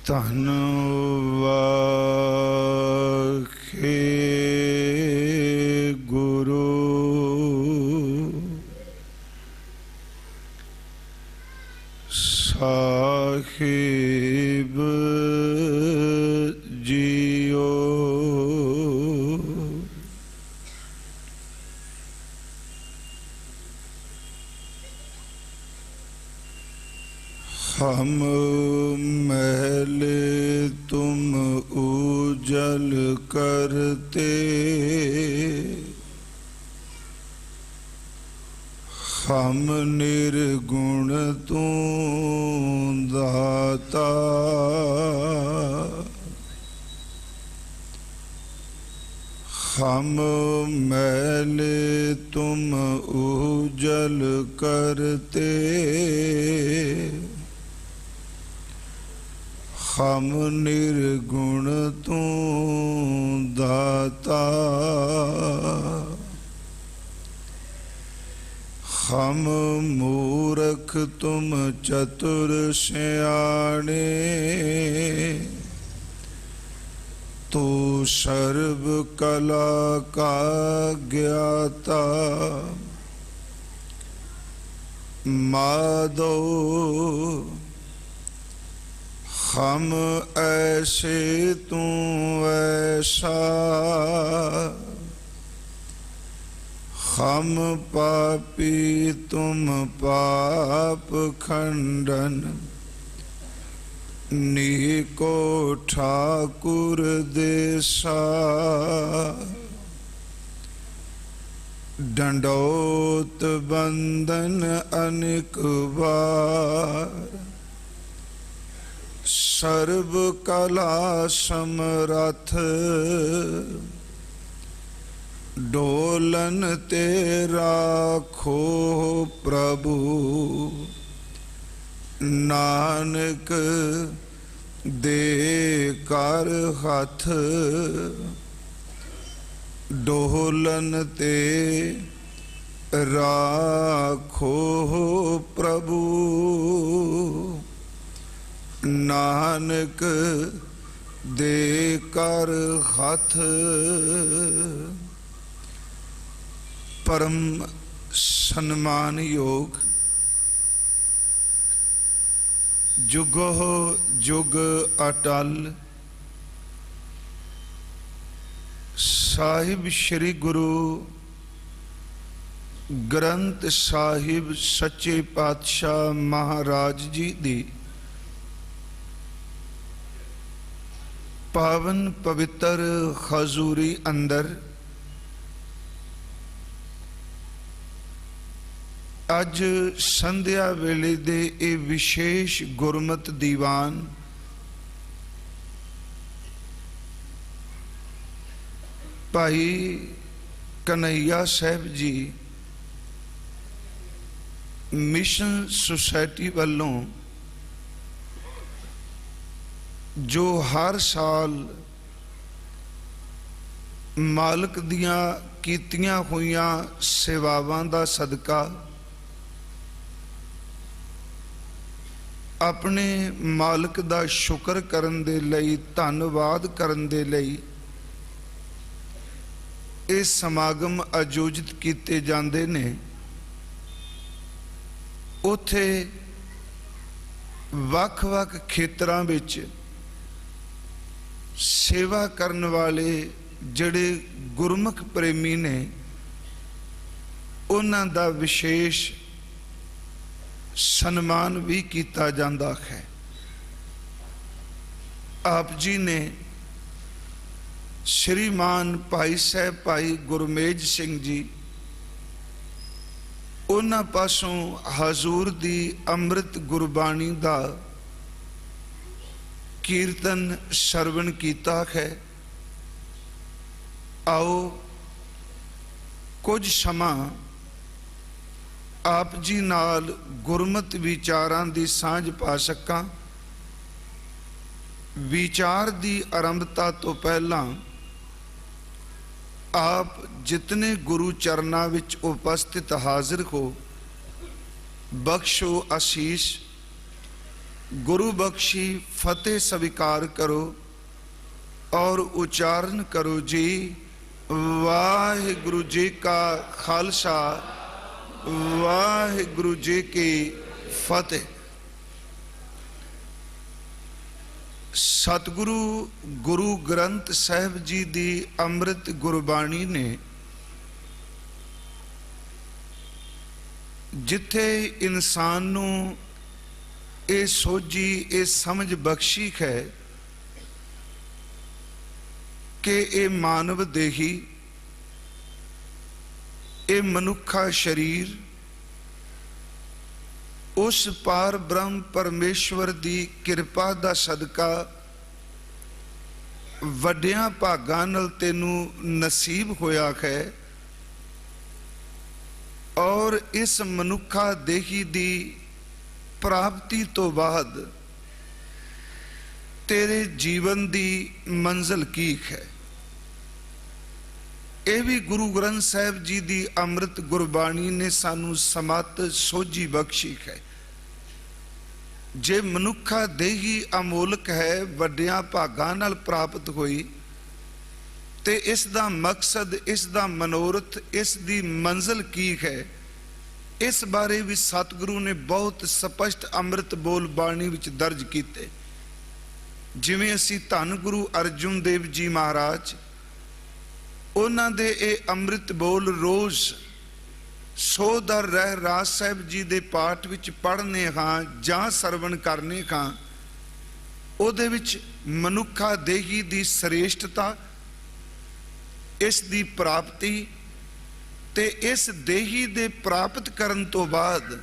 ਧਨ ਵਾਖੇ ਗੁਰੂ ਸਾਹਿਬ ਜੀਓ। हम महल तुम उजल करते, हम निर्गुण तू दाता। हम महल तुम उजल करते, हम निर्गुण तू दाता। हम मूर्ख तुम चतुर सयाने, तू सर्व कला का ज्ञाता। माधो हम ऐसे तू ऐसा, हम पापी तुम पाप खंडन। नीको ठाकुर देसा, दंडोत बंदन अनेक बार। सर्व कला समरथ, डोलन तेरा खो प्रभु। नानक दे कर हथ, डोलन ते राखो प्रभु। नानक दे कर हथ। परम सन्मान योग जुगो जुग अटल साहिब श्री गुरु ग्रंथ साहिब सच्चे पातशाह महाराज जी दी पावन पवित्र हजूरी अंदर अज संध्या वेले दे ए विशेष गुरमत दीवान भाई कन्हैया साहब जी मिशन सोसाइटी वालों जो हर साल मालक दियां कीतियां हुईयां सेवावां दा सदका अपने मालक दा शुक्र करन दे लई, धन्नवाद करन दे लई ये समागम आयोजित किए जाते ने। उत्थे वख-वख खेतरां विच सेवा करन वाले जिहड़े गुरमुख प्रेमी ने उन्हां दा विशेष सन्मान भी किया जाता है। आप जी ने श्रीमान भाई साहब भाई गुरमेज सिंह जी उन्हां पासों हजूर दी अमृत गुरबाणी दा कीर्तन श्रवण कीता है। आओ कुछ समा आप जी नाल गुरमत विचारां दी सांझ पा सकां। विचार दी आरंभता तो पहला आप जितने गुरु चरना विच उपस्थित हाजिर हो, बख्शो आशीष। गुरु बख्शी फतेह स्वीकार करो और उच्चारण करो जी। वाहिगुरु जी का खालसा, वाहिगुरु जी की फतेह। सतगुरु गुरु ग्रंथ साहिब जी दी अमृत गुरबाणी ने जिथे इंसान नू ये सोझी ये समझ बख्शी है कि ये मानव देही, ये मनुखा शरीर उस पार ब्रह्म परमेश्वर दी किरपा दा सदका वड्डियां भागां नाल तैनू नसीब होया है। और इस मनुखा देही दी प्राप्ति तो बाद तेरे जीवन दी मंजिल की है, यह भी गुरु ग्रंथ साहिब जी दी अमृत गुरबाणी ने सानू समत सोझी बख्शी है। जे मनुखा देही अमोलक है, वड्डियां भागां नाल प्राप्त हुई, ते इस दा मकसद, इस दा मनोरथ, इस दी मंजिल की है, इस बारे भी सतगुरु ने बहुत स्पष्ट अमृत बोल बाणी विच दर्ज कीते। जिवें असी धन गुरु अर्जुन देव जी महाराज उन्हां दे ए अमृत बोल रोज सोदर रह राज साहिब जी दे पाठ विच पढ़ने हाँ जां सरवण करने हाँ, उहदे विच मनुखा देही दी श्रेष्ठता, इस दी प्राप्ति ते इस देही दे प्राप्त करन तो बाद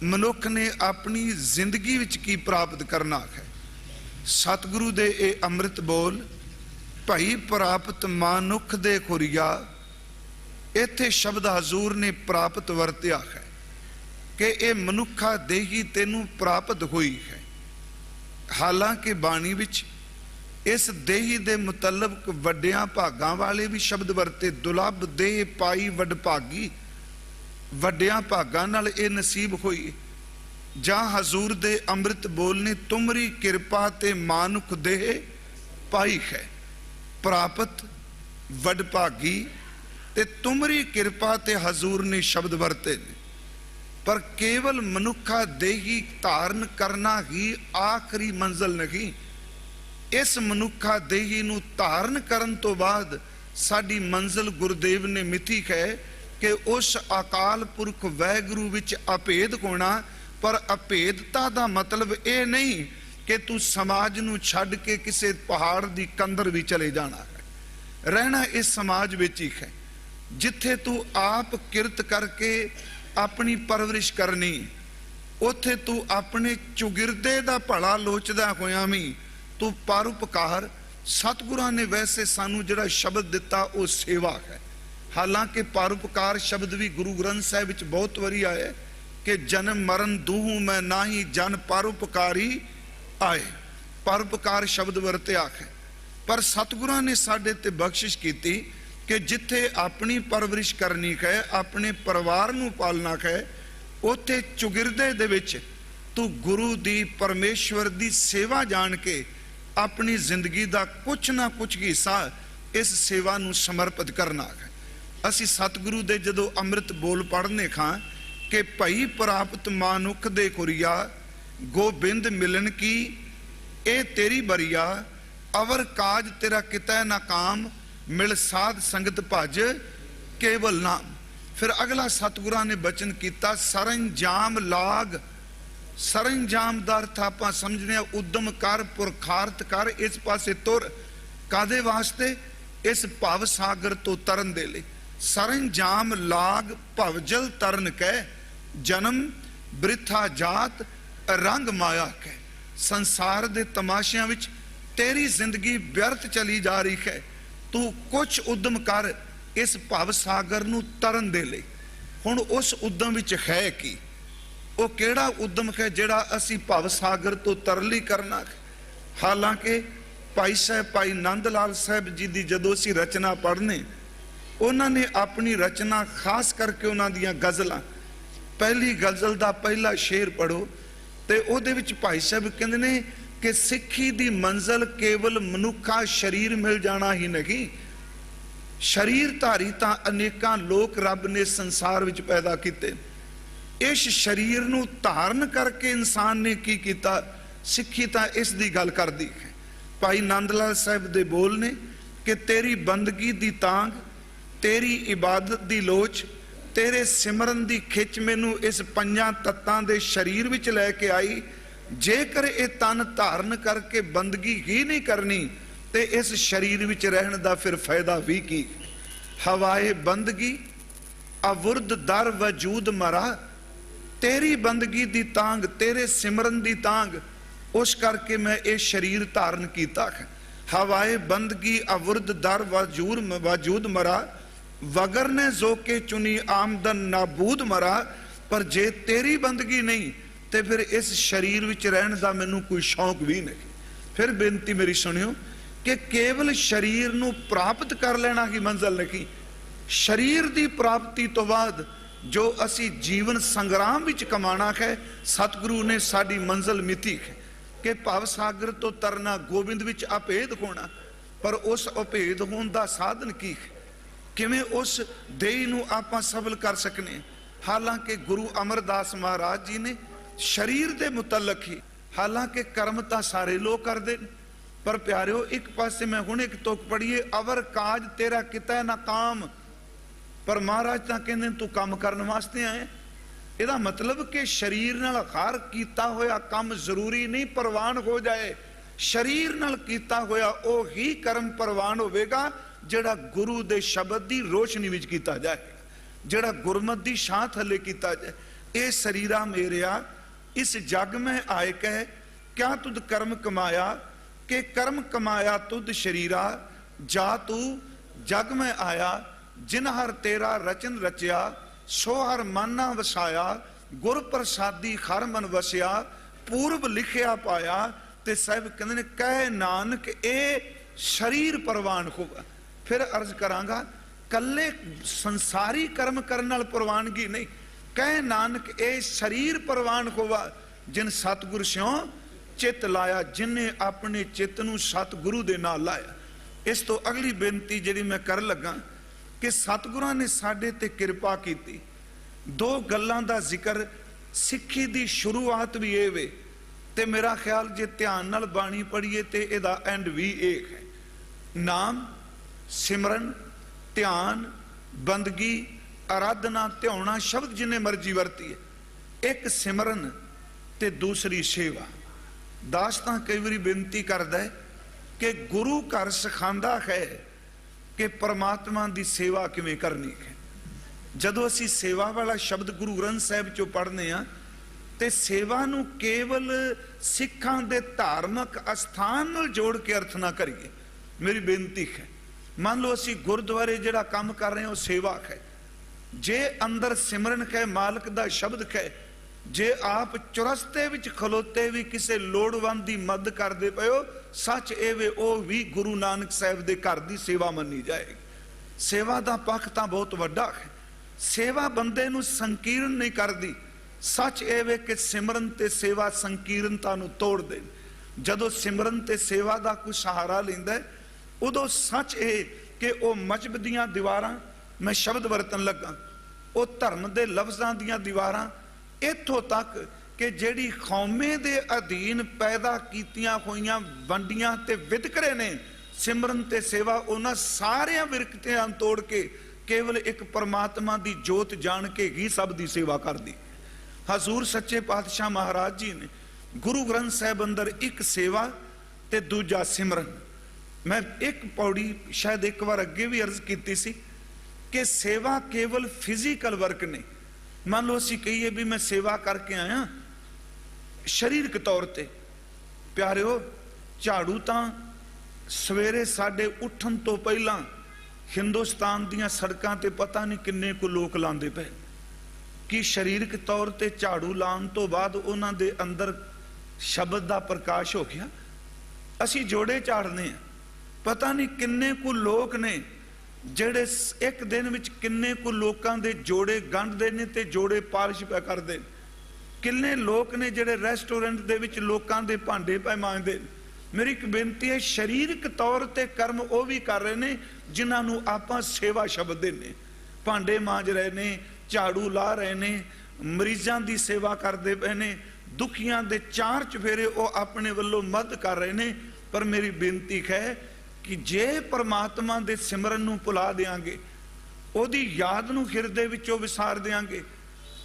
मनुख ने अपनी जिंदगी विच की प्राप्त करना है। सतगुरु दे ए अमृत बोल भाई प्राप्त मानुख दे खुरिया, इत्थे शब्द हजूर ने प्राप्त वरत्या है कि ये मनुखा देही तेनू प्राप्त हुई है। हालांकि बाणी विच इस देही दे मुतलक वड्डियां भागां वाले भी शब्द वरते। दुलभ देह पाई वडभागी, वड्डियां भागां नाल ये नसीब हुई। जां हजूर दे अमृत बोल ने तुमरी किरपा ते मानुख देह पाई है, प्राप्त वडभागी ते तुमरी किरपा ते हजूर ने शब्द वरते ने। पर केवल मनुखा देही धारण करना ही आखिरी मंजिल नहीं। इस मनुखा देही नू धारण करन तो बाद साडी मंजिल गुरुदेव ने मिथी है कि उस अकाल पुरख वैगुरु विच अभेद होना। पर अभेदता दा मतलब ये नहीं कि तू समाज नू छड्ड के किसी पहाड़ दी कंदर भी चले जाना है। रहना इस समाज विच ही है जिथे तू आप किरत करके अपनी परवरिश करनी, उथे तू अपने चुगिरदे दा भला लोचदा होया भी तू परोपकार। सतगुरां ने वैसे सानू जिहड़ा शब्द दिता वो सेवा है। हालांकि परोपकार शब्द भी गुरु ग्रंथ साहिब विच बहुत वारी आया कि जन्म मरण दूहू मैं नाही जन परोपकारी आए। परोपकार शब्द वरत्या है। पर सतगुरां ने साडे ते बख्शिश कीती कि जिथे अपनी परवरिश करनी है, अपने परिवार नू पालना है, उथे चुगिरदे दे विच तू गुरु दी परमेश्वर दी सेवा जान के अपनी जिंदगी दा कुछ ना कुछ हिस्सा इस सेवा नू समर्पित करना है। असी सतगुरु दे जदों अमृत बोल पढ़ने खां कि भई प्राप्त मानुख दे खुरिया, गोबिंद मिलन की ए तेरी बरिया, अवर काज तेरा कितै ना काम, मिल साध संगत भज केवल नाम। फिर अगला सतगुरां ने बचन किया सरंजाम लाग। सरंजाम दा अर्थ आपां समझने उद्यम कर, पुरखार्थ कर, इस पासे तुर। कादे वास्ते? इस भव सागर तो तरन दे लई। सरंजाम लाग भवजल तरन कै, जन्म बृथा जात रंग माया कै। संसार दे तमाशियां विच तेरी जिंदगी व्यर्थ चली जा रही है। तू कुछ उद्यम कर इस भव सागर नू तरन दे लई। हुण उस उद्यम विच है कि वो केड़ा उद्यम है जिहड़ा असी भव सागर तो तरली करना है। हालांकि भाई साहब भाई नंद लाल साहब जी की जदों असी रचना पढ़ने उन्होंने अपनी रचना खास करके उन्होंने दियां गज़लां, पहली गज़ल का पहला शेर पढ़ो तो उहदे विच भाई साहब कहते ने कि सिੱਖੀ दी मंजिल केवल मनुखा शरीर मिल जाना ही नहीं, शरीरधारी तां अनेकां लोक रब ने संसार विच पैदा कीते। इस शरीर नूं धारण करके इंसान ने की कीता, सिੱਖੀ तां इस दी गल करदी है। भाई नंद लाल साहब दे बोल ने कि तेरी बंदगी दी तांग, तेरी इबादत दी लोच, तेरे सिमरन दी खिच मैनू इस पंजां तत्तां दे शरीर विच लैके आई। जेकर ये तन धारण करके बंदगी ही नहीं करनी तो इस शरीर विच रहने दा फिर फायदा भी की। हवाए बंदगी अवुर्द दर वजूद मरा, तेरी बंदगी दी तांग, तेरे सिमरन दी तांग, उस करके मैं ये शरीर धारण किया है। हवाए बंदगी अवुर्द दर वजूद मरा, वगर ने जो के चुनी आमदन नाबूद मरा। पर जे तेरी बंदगी नहीं तो फिर इस शरीर विच रहने का मैनू कोई शौक भी नहीं। फिर बेनती मेरी सुनियो कि केवल शरीर नू प्राप्त कर लेना ही मंजिल नहीं, शरीर की प्राप्ति तो बाद जो असी जीवन संग्राम विच कमाना है, सतगुरु ने साडी मंजिल मिती है कि भव सागर तो तरना गोबिंद विच अभेद होना। पर उस अभेद होने का साधन की है, किवें उस देही नू आपां सफल कर सकने। हालांकि गुरु अमरदास महाराज जी ने शरीर के मुतलक ही, हालांकि कर्म तो सारे लोग करते, पर प्यारिओ एक पासे मैं हुण एक तुक पढ़ीए, अवर काज तेरा किता ना काम, पर महाराज तां कहंदे तू काम करने वास्ते आए। ਇਹਦਾ मतलब कि शरीर नाल हर कीता होया काम जरूरी नहीं प्रवान हो जाए, शरीर नाल कीता होया ओ ही कर्म प्रवान होवेगा जेड़ा गुरु दे शब्द दी रोशनी विच कीता जाए, जेड़ा गुरमत दी छां थले कीता जाए। ए शरीरा मेरिया इस जग में आए कह, क्या तुद कर्म कमाया कि कर्म कमाया तुद शरीरा। जा तू जग में आया जिन हर तेरा रचन रचिया, सो हर माना वसाया, गुर प्रसादी हर मन वसिया, पूर्व लिखिया पाया। ते साहब कहते ने कह नानक ए शरीर प्रवान होगा। फिर अर्ज करांगा कल्ले संसारी कर्म करने नाल प्रवानगी नहीं, कह नानक ए शरीर प्रवान होवा जिन सतगुर स्यों चित लाया, जिन्हें अपने चित नूं सतगुरु दे नाल लाया। इस तो अगली बेनती जिहड़ी मैं कर लगा कि सतगुरां ने साडे ते कृपा कीती। दो गल्लां दा जिक्र सिੱਖੀ दी शुरुआत भी ये वे, ते मेरा ख्याल जे ध्यान नाल बाणी पढ़ीए ते इहदा एंड भी एक है। नाम सिमरन ध्यान बंदगी आराधना ध्याना शब्द जिन्हें मर्जी वरती है, एक सिमरन ते दूसरी सेवा। दास तां कई बारी बेनती करदा है कि गुरु घर सिखांदा है कि परमात्मा की सेवा किवें करनी है। जदों असी सेवा वाला शब्द गुरु ग्रंथ साहिब चो पढ़ने आ ते सेवा नूं केवल सिखां दे धार्मिक अस्थान नाल जोड़ के अर्थ ना करिए। मेरी बेनती है, मान लो असी गुरुद्वारे जिहड़ा काम कर रहे हैं वो सेवा है, जे अंदर सिमरन है मालक दा शब्द है, जे आप चौरस्ते विच खलोते भी किसी लोड़वंद की मदद करते पे हो, सच एवे ओ भी गुरु नानक साहिब दे घर दी सेवा मन्नी जाएगी। सेवा दा पक्ष तां बहुत वड्डा है, सेवा बंदे नूं संकीर्ण नहीं करदी। सच एवे कि सिमरन ते सेवा संकीर्णता नूं तोड़ दे। जदों सिमरन ते सेवा दा कोई सहारा लैंदा है उदों सच ए कि वो मजहब दियां दीवारां, मैं शब्द वरतन लगा, वो धर्म दे लफ्जां दियां दीवारां, इत्थों तक कि जिहड़ी कौमे दे अधीन पैदा कीतियां होईयां वंडियां ते वितकरे ने, सिमरन ते सेवा उन्हां सारियां विरकतियां तोड़ के केवल एक परमात्मा की जोत जान के ही सब की सेवा कर दी। हजूर सच्चे पातशाह महाराज जी ने गुरु ग्रंथ साहिब अंदर एक सेवा ते दूजा सिमरन। मैं एक पौड़ी शायद एक बार अगे भी अर्ज की सी कि सेवा केवल फिजिकल वर्क नहीं। मान लो असी कहिए भी मैं सेवा करके आया शरीरक तौर पर, प्यारिओ झाड़ू तां सवेरे साडे उठन तो पहला हिंदुस्तान दियां सड़कां ते पता नहीं किन्ने को लोग लांदे पे कि शरीरक तौर ते झाड़ू लाने तो बाद उन्हां दे अंदर शब्द दा प्रकाश हो गया। असी जोड़े झाड़ने, पता नहीं किन्ने को लोग ने ਜਿਹੜੇ ਇੱਕ ਦਿਨ ਵਿੱਚ ਕਿੰਨੇ ਕੁ ਲੋਕਾਂ ਦੇ ਜੋੜੇ ਗੰਢਦੇ ਨੇ ਤੇ ਜੋੜੇ ਪਾਲਿਸ਼ ਪਿਆ ਕਰਦੇ ਨੇ। ਕਿੰਨੇ ਲੋਕ ਨੇ ਜਿਹੜੇ ਰੈਸਟੋਰੈਂਟ ਦੇ ਵਿੱਚ ਲੋਕਾਂ ਦੇ ਭਾਂਡੇ ਪੈ ਮਾਂਜਦੇ ਨੇ। ਮੇਰੀ ਇੱਕ ਬੇਨਤੀ ਹੈ, ਸਰੀਰਕ ਤੌਰ ਤੇ ਕਰਮ ਉਹ ਵੀ ਕਰ ਰਹੇ ਨੇ ਜਿਨ੍ਹਾਂ ਨੂੰ ਆਪਾਂ ਸੇਵਾ ਸ਼ਬਦ ਦਿੰਦੇ। ਭਾਂਡੇ ਮਾਂਜ ਰਹੇ ਨੇ, ਝਾੜੂ ਲਾ ਰਹੇ ਨੇ, ਮਰੀਜ਼ਾਂ ਦੀ ਸੇਵਾ ਕਰਦੇ ਪਏ ਨੇ, ਦੁਖੀਆਂ ਦੇ ਚਾਰ ਚਫੇਰੇ ਉਹ ਆਪਣੇ ਵੱਲੋਂ ਮਦਦ ਕਰ ਰਹੇ ਨੇ। ਪਰ ਮੇਰੀ ਬੇਨਤੀ ਹੈ ਕਿ ਜੇ ਪਰਮਾਤਮਾ ਦੇ ਸਿਮਰਨ ਨੂੰ ਭੁਲਾ ਦਿਆਂਗੇ, ਉਹਦੀ ਯਾਦ ਨੂੰ ਹਿਰਦੇ ਵਿੱਚੋਂ ਵਿਸਾਰ ਦਿਆਂਗੇ,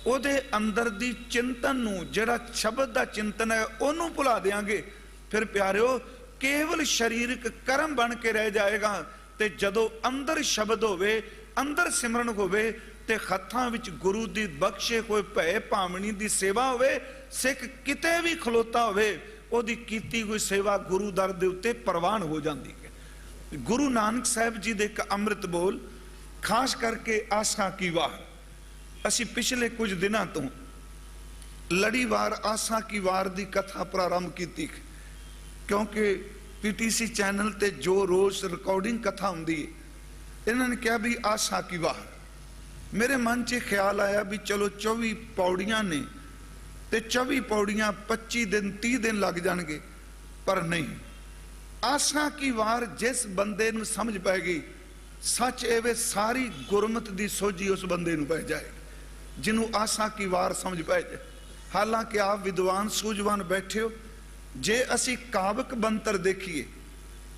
ਉਹਦੇ ਅੰਦਰ ਦੀ ਚਿੰਤਨ ਨੂੰ, ਜਿਹੜਾ ਸ਼ਬਦ ਦਾ ਚਿੰਤਨ ਹੈ ਉਹਨੂੰ ਭੁਲਾ ਦਿਆਂਗੇ, ਫਿਰ ਪਿਆਰਿਓ ਕੇਵਲ ਸਰੀਰਕ ਕਰਮ ਬਣ ਕੇ ਰਹਿ ਜਾਏਗਾ। ਤੇ ਜਦੋਂ ਅੰਦਰ ਸ਼ਬਦ ਹੋਵੇ, ਅੰਦਰ ਸਿਮਰਨ ਹੋਵੇ ਤੇ ਹੱਥਾਂ ਵਿੱਚ ਗੁਰੂ ਦੀ ਬਖਸ਼ੇ ਹੋਏ ਭੈ ਭਾਵਨੀ ਦੀ ਸੇਵਾ ਹੋਵੇ, ਸਿੱਖ ਕਿਤੇ ਵੀ ਖਲੋਤਾ ਹੋਵੇ ਉਹਦੀ ਕੀਤੀ ਹੋਈ ਸੇਵਾ ਗੁਰੂ ਦਰ ਦੇ ਉੱਤੇ ਪ੍ਰਵਾਨ ਹੋ ਜਾਂਦੀ ਹੈ। ਗੁਰੂ ਨਾਨਕ ਸਾਹਿਬ ਜੀ ਦੇ ਇੱਕ ਅੰਮ੍ਰਿਤ ਬੋਲ, ਖਾਸ ਕਰਕੇ ਆਸਾਂ ਕੀ ਵਾਰ, ਅਸੀਂ ਪਿਛਲੇ ਕੁਝ ਦਿਨਾਂ ਤੋਂ ਲੜੀਵਾਰ ਆਸਾਂ ਕੀ ਵਾਰ ਦੀ ਕਥਾ ਪ੍ਰਾਰੰਭ ਕੀਤੀ, ਕਿਉਂਕਿ ਪੀਟੀਸੀ ਚੈਨਲ ਤੇ ਜੋ ਰੋਜ਼ ਰਿਕਾਰਡਿੰਗ ਕਥਾ ਹੁੰਦੀ ਹੈ, ਇਹਨਾਂ ਨੇ ਕਿਹਾ ਵੀ ਆਸਾਂ ਕੀ ਵਾਰ। ਮੇਰੇ ਮਨ 'ਚ ਖਿਆਲ ਆਇਆ ਵੀ ਚਲੋ 24 ਪੌੜੀਆਂ ਨੇ ਤੇ 24 ਪੌੜੀਆਂ 25 ਦਿਨ 30 ਦਿਨ ਲੱਗ ਜਾਣਗੇ, ਪਰ ਨਹੀਂ। ਆਸਾਂ ਕੀ ਵਾਰ ਜਿਸ ਬੰਦੇ ਨੂੰ ਸਮਝ ਪੈ ਗਈ, ਸੱਚ ਇਹ ਵੇ ਸਾਰੀ ਗੁਰਮਤ ਦੀ ਸੋਝੀ ਉਸ ਬੰਦੇ ਨੂੰ ਪੈ ਜਾਏ ਜਿਹਨੂੰ ਆਸਾਂ ਕੀ ਵਾਰ ਸਮਝ ਪੈ ਜਾਏ। ਹਾਲਾਂਕਿ ਆਪ ਵਿਦਵਾਨ ਸੂਝਵਾਨ ਬੈਠੇ ਹੋ, ਜੇ ਅਸੀਂ ਕਾਵਕ ਬੰਤਰ ਦੇਖੀਏ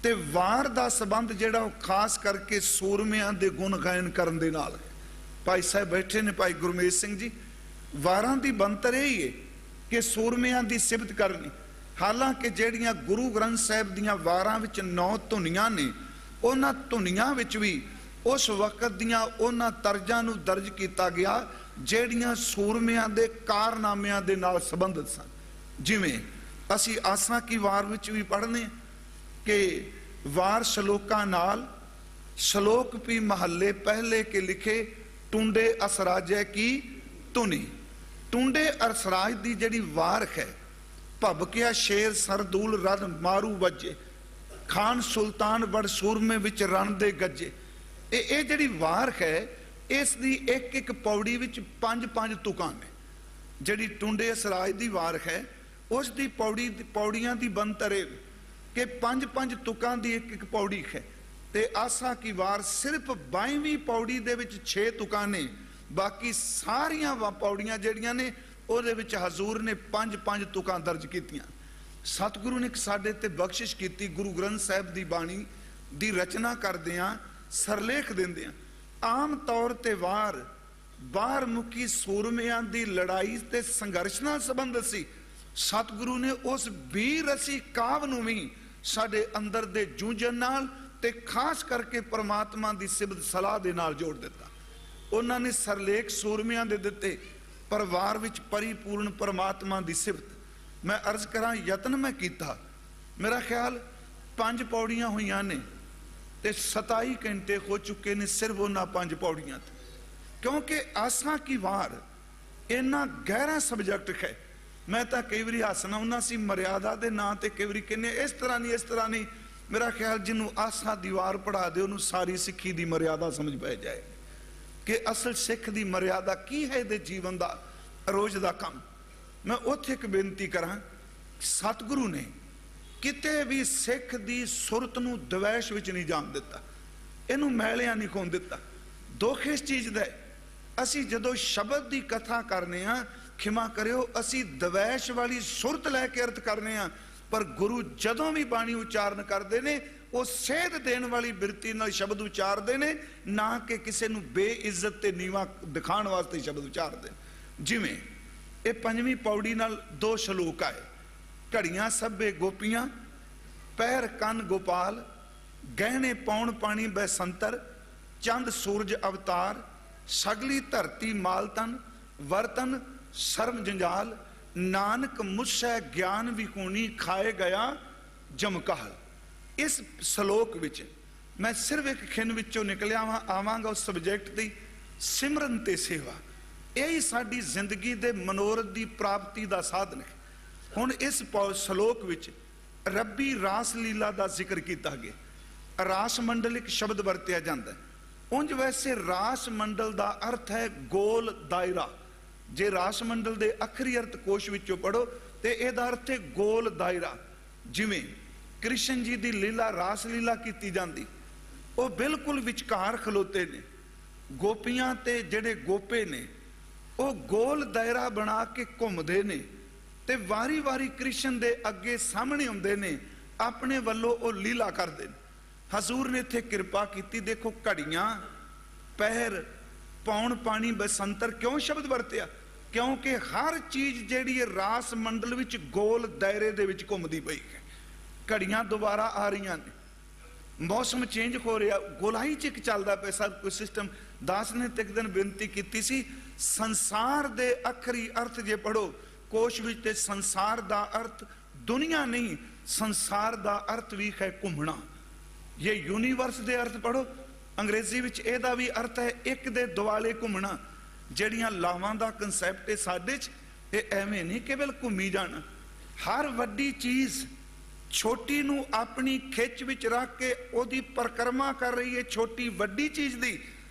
ਤੇ ਵਾਰ ਦਾ ਸੰਬੰਧ ਜਿਹੜਾ ਉਹ ਖਾਸ ਕਰਕੇ ਸੂਰਮਿਆਂ ਦੇ ਗੁਣ ਗਾਇਨ ਕਰਨ ਦੇ ਨਾਲ। ਭਾਈ ਸਾਹਿਬ ਬੈਠੇ ਨੇ, ਭਾਈ ਗੁਰਮੇਜ ਸਿੰਘ ਜੀ। ਵਾਰਾਂ ਦੀ ਬੰਤਰ ਇਹ ਹੀ ਹੈ ਕਿ ਸੂਰਮਿਆਂ ਦੀ ਸਿਫਤ ਕਰਨੀ। ਹਾਲਾਂਕਿ ਜਿਹੜੀਆਂ ਗੁਰੂ ਗ੍ਰੰਥ ਸਾਹਿਬ ਦੀਆਂ ਵਾਰਾਂ ਵਿੱਚ 9 ਧੁਨੀਆਂ ਨੇ, ਉਹਨਾਂ ਧੁਨੀਆਂ ਵਿੱਚ ਵੀ ਉਸ ਵਕਤ ਦੀਆਂ ਉਹਨਾਂ ਤਰਜ਼ਾਂ ਨੂੰ ਦਰਜ ਕੀਤਾ ਗਿਆ ਜਿਹੜੀਆਂ ਸੂਰਮਿਆਂ ਦੇ ਕਾਰਨਾਮਿਆਂ ਦੇ ਨਾਲ ਸੰਬੰਧਿਤ ਸਨ। ਜਿਵੇਂ ਅਸੀਂ ਆਸਾਂ ਕੀ ਵਾਰ ਵਿੱਚ ਵੀ ਪੜ੍ਹਨੇ ਕਿ ਵਾਰ ਸ਼ਲੋਕਾਂ ਨਾਲ, ਸ਼ਲੋਕ ਵੀ ਮਹੱਲੇ ਪਹਿਲੇ ਕੇ ਲਿਖੇ, ਟੁੰਡੇ ਅਸਰਾਜੈ ਕੀ ਧੁਨੀ। ਟੁੰਡੇ ਅਸਰਾਜ ਦੀ ਜਿਹੜੀ ਵਾਰ ਹੈ, ਭਬਕਿਆ ਸ਼ੇਰ ਸਰਦੂਲ ਰਦ ਮਾਰੂ ਵੱਜੇ, ਖਾਨ ਸੁਲਤਾਨ ਬੜ ਸੂਰਮੇ ਵਿੱਚ ਰਣ ਦੇ ਗੱਜੇ। ਇਹ ਜਿਹੜੀ ਵਾਰ ਹੈ, ਇਸ ਦੀ ਇੱਕ ਇੱਕ ਪੌੜੀ ਵਿੱਚ 5-5 ਤੁਕਾਂ ਨੇ। ਜਿਹੜੀ ਟੁੰਡੇ ਅਸਰਾਜ ਦੀ ਵਾਰ ਹੈ, ਉਸ ਦੀ ਪੌੜੀਆਂ ਦੀ ਬੰਤਰ ਹੈ ਕਿ 5-5 ਤੁਕਾਂ ਦੀ ਇੱਕ ਇੱਕ ਪੌੜੀ ਹੈ। ਤੇ ਆਸਾਂ ਕੀ ਵਾਰ ਸਿਰਫ 22ਵੀਂ ਪੌੜੀ ਦੇ ਵਿੱਚ 6 ਤੁਕਾਂ ਨੇ, ਬਾਕੀ ਸਾਰੀਆਂ ਪੌੜੀਆਂ ਜਿਹੜੀਆਂ ਨੇ ਉਹਦੇ ਵਿੱਚ ਹਜ਼ੂਰ ਨੇ 5-5 ਤੁਕਾਂ ਦਰਜ ਕੀਤੀਆਂ। ਸਤਿਗੁਰੂ ਨੇ ਸਾਡੇ ਤੇ ਬਖਸ਼ਿਸ਼ ਕੀਤੀ, ਗੁਰੂ ਗ੍ਰੰਥ ਸਾਹਿਬ ਦੀ ਬਾਣੀ ਦੀ ਰਚਨਾ ਕਰਦਿਆਂ ਸਰਲੇਖ ਦਿੰਦਿਆਂ। ਆਮ ਤੌਰ ਤੇ ਵਾਰ ਬਾਹਰ ਮੁਖੀ ਸੂਰਮਿਆਂ ਦੀ ਲੜਾਈ ਤੇ ਸੰਘਰਸ਼ ਨਾਲ ਸੰਬੰਧਿਤ ਸੀ। ਸਤਿਗੁਰੂ ਨੇ ਉਸ ਵੀਰ ਰਸੀ ਕਾਵ ਨੂੰ ਵੀ ਸਾਡੇ ਅੰਦਰ ਦੇ ਜੂਝਣ ਨਾਲ ਤੇ ਖਾਸ ਕਰਕੇ ਪਰਮਾਤਮਾ ਦੀ ਸਿਫਤ ਸਲਾਹ ਦੇ ਨਾਲ ਜੋੜ ਦਿੱਤਾ। ਉਹਨਾਂ ਨੇ ਸਰਲੇਖ ਸੂਰਮਿਆਂ ਦੇ ਦਿੱਤੇ, ਪਰ ਵਾਰ ਵਿੱਚ ਪਰਿਪੂਰਨ ਪਰਮਾਤਮਾ ਦੀ ਸਿਫਤ। ਮੈਂ ਅਰਜ਼ ਕਰਾਂ, ਯਤਨ ਮੈਂ ਕੀਤਾ, ਮੇਰਾ ਖਿਆਲ 5 ਪੌੜੀਆਂ ਹੋਈਆਂ ਨੇ ਤੇ 27 ਘੰਟੇ ਹੋ ਚੁੱਕੇ ਨੇ ਸਿਰਫ ਉਹਨਾਂ 5 ਪੌੜੀਆਂ ਤੇ। ਕਿਉਂਕਿ ਆਸਾਂ ਕੀ ਵਾਰ ਇੰਨਾ ਗਹਿਰਾ ਸਬਜੈਕਟ ਹੈ। ਮੈਂ ਤਾਂ ਕਈ ਵਾਰੀ ਹੱਸਣਾ ਹੁੰਦਾ ਸੀ ਮਰਿਆਦਾ ਦੇ ਨਾਂ ਤੇ, ਕਈ ਵਾਰੀ ਕਹਿੰਦੇ ਇਸ ਤਰ੍ਹਾਂ ਨਹੀਂ, ਇਸ ਤਰ੍ਹਾਂ ਨਹੀਂ। ਮੇਰਾ ਖਿਆਲ ਜਿਹਨੂੰ ਆਸਾਂ ਦੀ ਵਾਰ ਪੜ੍ਹਾ ਦੇ ਉਹਨੂੰ ਸਾਰੀ ਸਿੱਖੀ ਦੀ ਮਰਿਆਦਾ ਸਮਝ ਪੈ ਜਾਏ ਕਿ ਅਸਲ ਸਿੱਖ ਦੀ ਮਰਿਆਦਾ ਕੀ ਹੈ, ਇਹਦੇ ਜੀਵਨ ਦਾ ਰੋਜ਼ ਦਾ ਕੰਮ। ਮੈਂ ਉੱਥੇ ਇੱਕ ਬੇਨਤੀ ਕਰਾਂ, ਸਤਿਗੁਰੂ ਨੇ ਕਿਤੇ ਵੀ ਸਿੱਖ ਦੀ ਸੁਰਤ ਨੂੰ ਦਵੈਸ਼ ਵਿੱਚ ਨਹੀਂ ਜਾਣ ਦਿੱਤਾ, ਇਹਨੂੰ ਮੈਲਿਆਂ ਨਹੀਂ ਖੋਣ ਦਿੱਤਾ। ਦੁੱਖ ਇਸ ਚੀਜ਼ ਦਾ, ਅਸੀਂ ਜਦੋਂ ਸ਼ਬਦ ਦੀ ਕਥਾ ਕਰਨੇ ਆ, ਖਿਮਾ ਕਰਿਓ, ਅਸੀਂ ਦਵੈਸ਼ ਵਾਲੀ ਸੁਰਤ ਲੈ ਕੇ ਅਰਥ ਕਰਨੇ ਆ, ਪਰ ਗੁਰੂ ਜਦੋਂ ਵੀ ਬਾਣੀ ਉਚਾਰਨ ਕਰਦੇ ਨੇ ਉਹ ਸੇਧ ਦੇਣ ਵਾਲੀ ਬਿਰਤੀ ਨਾਲ ਸ਼ਬਦ ਉਚਾਰਦੇ ਨੇ, ਨਾ ਕਿ ਕਿਸੇ ਨੂੰ ਬੇਇੱਜ਼ਤ ਤੇ ਨੀਵਾਂ ਦਿਖਾਉਣ ਵਾਸਤੇ ਸ਼ਬਦ ਉਚਾਰਦੇ। ਜਿਵੇਂ ਇਹ 5ਵੀਂ ਪੌੜੀ ਨਾਲ 2 ਸ਼ਲੋਕ ਆਏ, ਘੜੀਆਂ ਸਭੇ ਗੋਪੀਆਂ, ਪੈਰ ਕੰਨ ਗੋਪਾਲ, ਗਹਿਣੇ ਪੌਣ ਪਾਣੀ ਬੈਸੰਤਰ, ਚੰਦ ਸੂਰਜ ਅਵਤਾਰ, ਸਗਲੀ ਧਰਤੀ ਮਾਲ ਤਨ, ਵਰਤਨ ਸ਼ਰਮ ਜੰਜਾਲ, ਨਾਨਕ ਮੁਸੈ ਗਿਆਨ ਵਿਹੂਣੀ, ਖਾਏ ਗਿਆ ਜਮਕਾਲ। ਇਸ ਸ਼ਲੋਕ ਵਿੱਚ ਮੈਂ ਸਿਰਫ ਇੱਕ ਖਿੰਨ ਵਿੱਚੋਂ ਨਿਕਲਿਆ ਆਵਾਂਗਾ ਉਸ ਸਬਜੈਕਟ ਦੀ, ਸਿਮਰਨ ਤੇ ਸੇਵਾ। ਇਹ ਹੀ ਸਾਡੀ ਜ਼ਿੰਦਗੀ ਦੇ ਮਨੋਰਥ ਦੀ ਪ੍ਰਾਪਤੀ ਦਾ ਸਾਧਨ ਹੈ। ਹੁਣ ਇਸ ਸ਼ਲੋਕ ਵਿੱਚ ਰੱਬੀ ਰਾਸ ਲੀਲਾ ਦਾ ਜ਼ਿਕਰ ਕੀਤਾ ਗਿਆ। ਰਾਸ ਮੰਡਲ ਇੱਕ ਸ਼ਬਦ ਵਰਤਿਆ ਜਾਂਦਾ ਹੈ। ਉਂਝ ਵੈਸੇ ਰਾਸ ਮੰਡਲ ਦਾ ਅਰਥ ਹੈ ਗੋਲ ਦਾਇਰਾ। ਜੇ ਰਾਸ ਮੰਡਲ ਦੇ ਅਖਰੀ ਅਰਥ ਕੋਸ਼ ਵਿੱਚੋਂ ਪੜੋ ਤੇ ਇਹਦਾ ਅਰਥ ਹੈ ਗੋਲ ਦਾਇਰਾ। ਜਿਵੇਂ ਕ੍ਰਿਸ਼ਨ ਜੀ ਦੀ ਲੀਲਾ ਰਾਸ ਲੀਲਾ ਕੀਤੀ ਜਾਂਦੀ, ਉਹ ਬਿਲਕੁਲ ਵਿਚਕਾਰ ਖਲੋਤੇ ਨੇ, ਗੋਪੀਆਂ ਤੇ ਜਿਹੜੇ ਗੋਪੇ ਨੇ ਉਹ ਗੋਲ ਦਾਇਰਾ ਬਣਾ ਕੇ ਘੁੰਮਦੇ ਨੇ ਤੇ ਵਾਰੀ ਵਾਰੀ ਕ੍ਰਿਸ਼ਨ ਦੇ ਅੱਗੇ ਸਾਹਮਣੇ ਆਉਂਦੇ ਨੇ, ਆਪਣੇ ਵੱਲੋਂ ਉਹ ਲੀਲਾ ਕਰਦੇ ਨੇ। ਹਜ਼ੂਰ ਨੇ ਇੱਥੇ ਕਿਰਪਾ ਕੀਤੀ, ਦੇਖੋ ਘੜੀਆਂ, ਪਹਿਰ, ਪੌਣ, ਪਾਣੀ, ਬਸੰਤਰ ਕਿਉਂ ਸ਼ਬਦ ਵਰਤਿਆ? ਕਿਉਂਕਿ ਹਰ ਚੀਜ਼ ਜਿਹੜੀ ਹੈ ਰਾਸ ਮੰਡਲ ਵਿੱਚ ਗੋਲ ਦਾਇਰੇ ਦੇ ਵਿੱਚ ਘੁੰਮਦੀ ਪਈ ਹੈ। ਘੜੀਆਂ ਦੁਬਾਰਾ ਆ ਰਹੀਆਂ ਨੇ, ਮੌਸਮ ਚੇਂਜ ਹੋ ਰਿਹਾ, ਗੋਲਾਈ ਚ ਇੱਕ ਚੱਲਦਾ ਪਿਆ ਸਭ ਕੁਝ ਸਿਸਟਮ। ਦਾਸ ਨੇ ਤੇ ਇੱਕ ਦਿਨ ਬੇਨਤੀ ਕੀਤੀ ਸੀ, ਸੰਸਾਰ ਦੇ ਅਖਰੀ ਅਰਥ ਜੇ ਪੜੋ ਕੋਸ਼ ਵਿੱਚ ਤੇ ਸੰਸਾਰ ਦਾ ਅਰਥ ਦੁਨੀਆ ਨਹੀਂ, ਸੰਸਾਰ ਦਾ ਅਰਥ ਵੀ ਹੈ ਘੁੰਮਣਾ। ਇਹ ਯੂਨੀਵਰਸ ਦੇ ਅਰਥ ਪੜੋ, ਅੰਗਰੇਜ਼ੀ ਵਿੱਚ ਇਹਦਾ ਵੀ ਅਰਥ ਹੈ ਇੱਕ ਦੇ ਦੁਆਲੇ ਘੁੰਮਣਾ। ਜਿਹੜੀਆਂ ਲਾਵਾਂ ਦਾ ਕਨਸੈਪਟ ਹੈ ਸਾਡੇ 'ਚ, ਇਹ ਐਵੇਂ ਨਹੀਂ ਕੇਵਲ ਘੁੰਮੀ ਜਾਣਾ। ਹਰ ਵੱਡੀ ਚੀਜ਼ ਛੋਟੀ ਨੂੰ ਆਪਣੀ ਖਿੱਚ ਵਿੱਚ ਰੱਖ ਕੇ ਉਹਦੀ ਪਰਿਕਰਮਾ ਕਰ ਰਹੀ ਹੈ, ਛੋਟੀ ਵੱਡੀ ਚੀਜ਼ ਦੀ।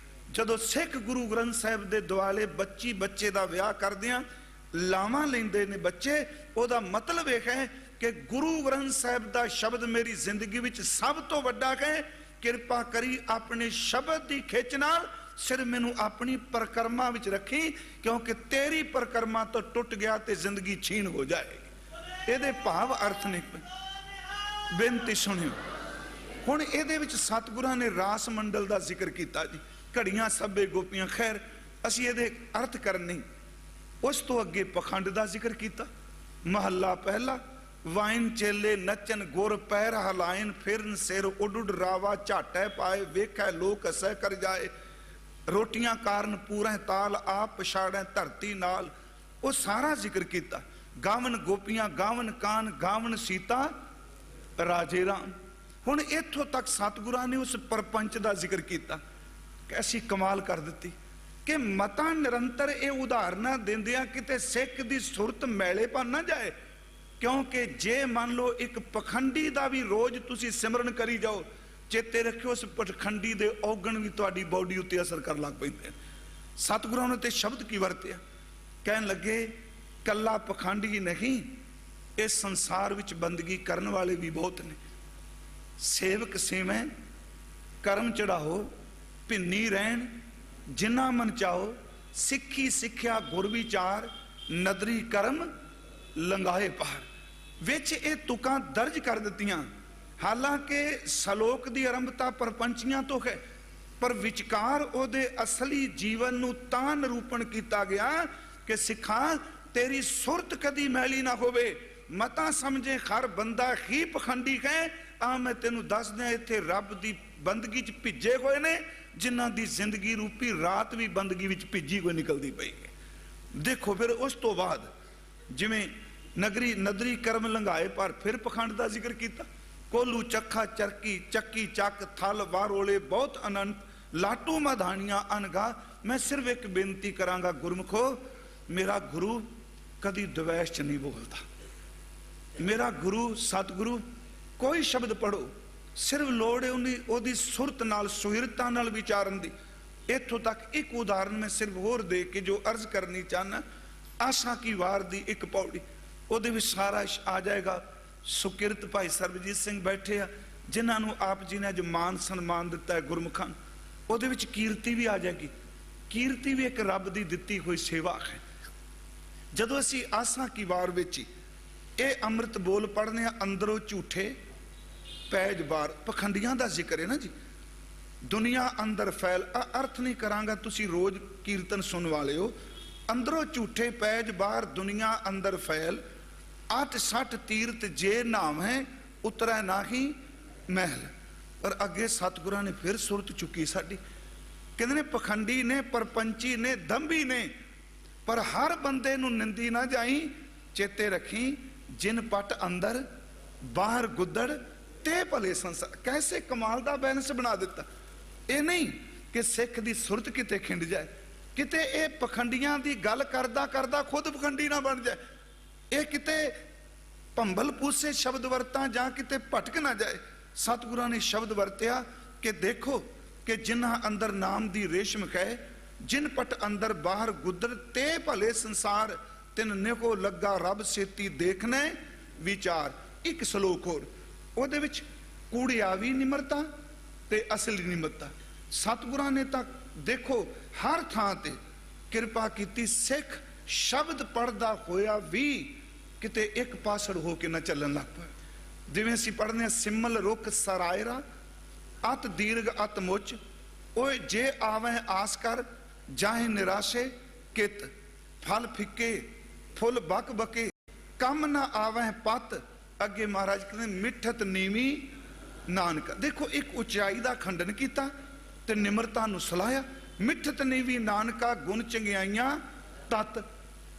ਜਦੋਂ ਸਿੱਖ ਗੁਰੂ ਗ੍ਰੰਥ ਸਾਹਿਬ ਦੇ ਦੁਆਲੇ ਬੱਚੇ ਦਾ ਵਿਆਹ ਕਰਦਿਆਂ ਲਾਵਾਂ ਲੈਂਦੇ ਨੇ ਬੱਚੇ, ਉਹਦਾ ਮਤਲਬ ਇਹ ਹੈ ਕਿ ਗੁਰੂ ਗ੍ਰੰਥ ਸਾਹਿਬ ਦਾ ਸ਼ਬਦ ਮੇਰੀ ਜ਼ਿੰਦਗੀ ਵਿੱਚ ਸਭ ਤੋਂ ਵੱਡਾ ਹੈ। ਕਿਰਪਾ ਕਰੀ ਆਪਣੇ ਸ਼ਬਦ ਦੀ ਖਿੱਚ ਨਾਲ ਸਿਰ ਮੈਨੂੰ ਆਪਣੀ ਪਰਿਕਰਮਾ ਵਿੱਚ ਰੱਖੀ, ਕਿਉਂਕਿ ਤੇਰੀ ਪਰਿਕਰਮਾ ਤੋਂ ਟੁੱਟ ਗਿਆ ਤੇ ਜ਼ਿੰਦਗੀ ਛੀਨ ਹੋ ਜਾਏਗੀ। ਇਹਦੇ ਭਾਵ ਅਰਥ ਨੇ। ਬੇਨਤੀ ਸੁਣਿਓ, ਹੁਣ ਇਹਦੇ ਵਿੱਚ ਸਤਿਗੁਰਾਂ ਨੇ ਰਾਸ ਮੰਡਲ ਦਾ ਜ਼ਿਕਰ ਕੀਤਾ ਜੀ, ਘੜੀਆਂ, ਸੱਬੇ, ਗੋਪੀਆਂ। ਖੈਰ ਅਸੀਂ ਇਹਦੇ ਅਰਥ ਕਰਨ ਨਹੀਂ। ਉਸ ਤੋਂ ਅੱਗੇ ਪਖੰਡ ਦਾ ਜ਼ਿਕਰ ਕੀਤਾ। ਮਹੱਲਾ ਪਹਿਲਾ, ਵਾਇਨ ਚੇਲੇ ਨੱਚਨ ਗੁਰ ਪੈਰ ਹਲਾਇਨ, ਫਿਰਨ ਸਿਰ ਉੱਡ ਰਾਵਾ ਝਾਟੈ ਪਾਏ, ਵੇਖੈ ਲੋਕ ਅਸਹਿ ਕਰ ਜਾਏ, ਰੋਟੀਆਂ ਕਾਰਨ ਪੂਰਾ ਤਾਲ ਆਪ ਪਛਾੜੈ ਧਰਤੀ ਨਾਲ। ਉਹ ਸਾਰਾ ਜ਼ਿਕਰ ਕੀਤਾ। ਗਾਵਨ ਗੋਪੀਆਂ, ਗਾਵਨ ਕਾਨ, ਗਾਵਨ ਸੀਤਾ ਰਾਜੇ ਰਾਮ। ਹੁਣ ਇੱਥੋਂ ਤੱਕ ਸਤਿਗੁਰਾਂ ਨੇ ਉਸ ਪਰਪੰਚ ਦਾ ਜ਼ਿਕਰ ਕੀਤਾ। ਕੈਸੀ ਕਮਾਲ ਕਰ ਦਿੱਤੀ ਕਿ ਮਤਾਂ ਨਿਰੰਤਰ ਇਹ ਉਦਾਹਰਨਾਂ ਦਿੰਦਿਆਂ ਕਿਤੇ ਸਿੱਖ ਦੀ ਸੁਰਤ ਮੈਲੇ ਪਨ ਨਾ ਜਾਏ। ਕਿਉਂਕਿ ਜੇ ਮੰਨ ਲਓ ਇੱਕ ਪਖੰਡੀ ਦਾ ਵੀ ਰੋਜ਼ ਤੁਸੀਂ ਸਿਮਰਨ ਕਰੀ ਜਾਓ, ਚੇਤੇ ਰੱਖਿਓ ਉਸ ਪਖੰਡੀ ਦੇ ਔਗਣ ਵੀ ਤੁਹਾਡੀ ਬਾਡੀ ਉੱਤੇ ਅਸਰ ਕਰਨ ਲੱਗ ਪੈਂਦੇ। ਸਤਿਗੁਰਾਂ ਨੇ ਤੇ ਸ਼ਬਦ ਕੀ ਵਰਤਿਆ? ਕਹਿਣ ਲੱਗੇ ਕੱਲਾ ਪਖੰਡੀ ਹੀ ਨਹੀਂ, ਇਸ ਸੰਸਾਰ ਵਿੱਚ ਬੰਦਗੀ ਕਰਨ ਵਾਲੇ ਵੀ ਬਹੁਤ ਨੇ। ਸੇਵਕ ਸੇਵੈ ਕਰਮ ਚੜਾਓ, ਭਿੰਨੀ ਰਹਿਣ ਜਿਨ੍ਹਾਂ ਮਨ ਚਾਓ, ਸਿੱਖੀ ਸਿੱਖਿਆ ਗੁਰ ਵਿਚਾਰ, ਨਦਰੀ ਕਰਮ ਲੰਘਾਏ ਪਾਰ। ਵਿੱਚ ਇਹ ਤੁਕਾਂ ਦਰਜ ਕਰ ਦਿੱਤੀਆਂ। ਹਾਲਾਂਕਿ ਸ਼ਲੋਕ ਦੀ ਆਰੰਭਤਾ ਪਰਪੰਚੀਆਂ ਤੋਂ ਹੈ, ਪਰ ਵਿਚਕਾਰ ਉਹਦੇ ਅਸਲੀ ਜੀਵਨ ਨੂੰ ਤਾਂ ਨਿਰੂਪਣ ਕੀਤਾ ਗਿਆ ਕਿ ਸਿੱਖਾਂ ਤੇਰੀ ਸੁਰਤ ਕਦੀ ਮੈਲੀ ਨਾ ਹੋਵੇ। ਮਤਾ ਸਮਝੇ ਹਰ ਬੰਦਾ ਹੀ ਪਖੰਡੀ ਹੈ। ਆ ਮੈਂ ਤੈਨੂੰ ਦੱਸ ਦਿਆਂ, ਇੱਥੇ ਰੱਬ ਦੀ ਬੰਦਗੀ 'ਚ ਭਿੱਜੇ ਹੋਏ ਨੇ ਜਿਨ੍ਹਾਂ ਦੀ ਜ਼ਿੰਦਗੀ ਰੂਪੀ ਰਾਤ ਵੀ ਬੰਦਗੀ ਵਿੱਚ ਭਿੱਜੀ ਹੋਈ ਨਿਕਲਦੀ ਪਈ ਹੈ। ਦੇਖੋ ਫਿਰ ਉਸ ਤੋਂ ਬਾਅਦ ਜਿਵੇਂ ਨਦਰੀ ਕਰਮ ਲੰਘਾਏ ਪਰ ਫਿਰ ਪਖੰਡ ਦਾ ਜ਼ਿਕਰ ਕੀਤਾ। ਕੋਲੂ ਚੱਖਾ ਚਰਕੀ ਚੱਕੀ ਚੱਕ ਥਲ ਵਾਰੋਲੇ ਬਹੁਤ ਅਨੰਤ, ਲਾਟੂ ਮਧਾਣੀਆਂ ਅਨਗਾ। ਮੈਂ ਸਿਰਫ ਇੱਕ ਬੇਨਤੀ ਕਰਾਂਗਾ ਗੁਰਮੁਖੋ, ਮੇਰਾ ਗੁਰੂ ਕਦੀ ਦਵੈਸ਼ 'ਚ ਨਹੀਂ ਬੋਲਦਾ। ਮੇਰਾ ਗੁਰੂ ਸਤਿਗੁਰੂ ਕੋਈ ਸ਼ਬਦ ਪੜੋ, ਸਿਰਫ ਲੋੜ ਹੈ ਉਹਦੀ ਸੁਰਤ ਨਾਲ, ਸੁਹਿਰਤਾ ਨਾਲ ਵਿਚਾਰਨ ਦੀ। ਇੱਥੋਂ ਤੱਕ ਇੱਕ ਉਦਾਹਰਨ ਮੈਂ ਸਿਰਫ ਹੋਰ ਦੇ ਕੇ ਜੋ ਅਰਜ਼ ਕਰਨੀ ਚਾਹਨਾ, ਆਸਾ ਕੀ ਵਾਰ ਦੀ ਇੱਕ ਪੌੜੀ, ਉਹਦੇ ਵਿੱਚ ਸਾਰਾ ਆ ਜਾਏਗਾ। ਸੁਕਿਰਤ ਭਾਈ ਸਰਬਜੀਤ ਸਿੰਘ ਬੈਠੇ ਆ, ਜਿਨ੍ਹਾਂ ਨੂੰ ਆਪ ਜੀ ਨੇ ਅੱਜ ਮਾਨ ਸਨਮਾਨ ਦਿੱਤਾ ਹੈ ਗੁਰਮੁਖਾਂ। ਉਹਦੇ ਵਿੱਚ ਕੀਰਤੀ ਵੀ ਆ ਜਾਏਗੀ। ਕੀਰਤੀ ਵੀ ਇੱਕ ਰੱਬ ਦੀ ਦਿੱਤੀ ਹੋਈ ਸੇਵਾ ਹੈ। ਜਦੋਂ ਅਸੀਂ ਆਸਾ ਕੀ ਵਾਰ ਵਿੱਚ ਇਹ ਅੰਮ੍ਰਿਤ ਬੋਲ ਪੜ੍ਹਨੇ ਆ, ਅੰਦਰੋਂ ਝੂਠੇ ਪੈਜ ਬਾਹਰ, ਪਖੰਡੀਆਂ ਦਾ ਜ਼ਿਕਰ ਹੈ ਨਾ ਜੀ। ਦੁਨੀਆ ਅੰਦਰ ਫੈਲ, ਅਰਥ ਨਹੀਂ ਕਰਾਂਗਾ, ਤੁਸੀਂ ਰੋਜ਼ ਕੀਰਤਨ ਸੁਣ ਵਾਲੇ ਹੋ। ਅੰਦਰੋਂ ਝੂਠੇ ਪੈਜ ਬਾਹਰ, ਦੁਨੀਆ ਅੰਦਰ ਫੈਲ, 8-60 ਤੀਰਥ ਜੇ ਨਾਮ ਹੈ ਉਤਰੈ ਨਾਹੀ ਮਹਿਲ। ਪਰ ਅੱਗੇ ਸਤਿਗੁਰਾਂ ਨੇ ਫਿਰ ਸੁਰਤ ਚੁੱਕੀ ਸਾਡੀ। ਕਹਿੰਦੇ ਨੇ ਪਖੰਡੀ ਨੇ, ਪਰਪੰਚੀ ਨੇ, ਦੰਭੀ ਨੇ, ਪਰ ਹਰ ਬੰਦੇ ਨੂੰ ਨਿੰਦੀ ਨਾ ਜਾਈ। ਚੇਤੇ ਰੱਖੀ ਜਿਨ ਪਟ ਅੰਦਰ ਬਾਹਰ ਗੁੱਦੜ ਤੇ ਭਲੇ ਸੰਸਾਰ। ਕੈਸੇ ਕਮਾਲ ਦਾ ਬੈਲੈਂਸ ਬਣਾ ਦਿੱਤਾ। ਇਹ ਨਹੀਂ ਕਿ ਸਿੱਖ ਦੀ ਸੁਰਤ ਕਿਤੇ ਖਿੰਡ ਜਾਏ, ਕਿਤੇ ਇਹ ਪਖੰਡੀਆਂ ਦੀ ਗੱਲ ਕਰਦਾ ਕਰਦਾ ਖੁਦ ਪਖੰਡੀ ਨਾ ਬਣ ਜਾਏ, ਇਹ ਕਿਤੇ ਭੰਬਲ ਪੂਸੇ ਸ਼ਬਦ ਵਰਤਾਂ ਜਾਂ ਕਿਤੇ ਭਟਕ ਨਾ ਜਾਏ। ਸਤਿਗੁਰਾਂ ਨੇ ਸ਼ਬਦ ਵਰਤਿਆ ਕਿ ਦੇਖੋ कि जिन्हां अंदर नाम दी रेशम कह, जिन पट अंदर बाहर गुदर, ते भले संसार तिन निको लगा रब सेती देखने विचार। एक सलोक होर ਉਹਦੇ ਵਿੱਚ ਕੂੜਿਆਵੀ ਨਿਮਰਤਾ ਤੇ ਅਸਲੀ ਨਿਮਰਤਾ। ਸਤਿਗੁਰਾਂ ਨੇ ਤਾਂ ਦੇਖੋ ਹਰ ਥਾਂ ਤੇ ਕਿਰਪਾ ਕੀਤੀ। ਸਿੱਖ ਸ਼ਬਦ ਪੜ੍ਹਦਾ ਹੋਇਆ ਵੀ ਕਿਤੇ ਇੱਕ ਪਾਸੜ ਹੋ ਕੇ ਨਾ ਚੱਲਣ ਲੱਗ ਪਿਆ। ਜਿਵੇਂ ਅਸੀਂ ਪੜ੍ਹਦੇ ਹਾਂ, ਸਿਮਲ ਰੁੱਖ ਸਰਾਇਰਾ ਅਤ ਦੀਰਘ ਅਤ ਮੁੱਚ, ਓਏ ਜੇ ਆਵੇਂ ਆਸ ਕਰ ਜਾਹੇ ਨਿਰਾਸ਼ੇ ਕਿਤ, ਫਲ ਫਿੱਕੇ ਫੁੱਲ ਬਕ ਬਕੇ ਕੰਮ ਨਾ ਆਵੇਂ ਪਤ। ਅੱਗੇ ਮਹਾਰਾਜ ਕਹਿੰਦੇ ਮਿੱਠਤ ਨੀਵੀਂ ਨਾਨਕ। ਦੇਖੋ ਇੱਕ ਉਚਾਈ ਦਾ ਖੰਡਨ ਕੀਤਾ ਤੇ ਨਿਮਰਤਾ ਨੂੰ ਸਲਾਹਿਆ। ਮਿੱਠਤ ਨੀਵੀਂ ਨਾਨਕਾ ਗੁਣ ਚੰਗਿਆਈਆਂ ਤਤ।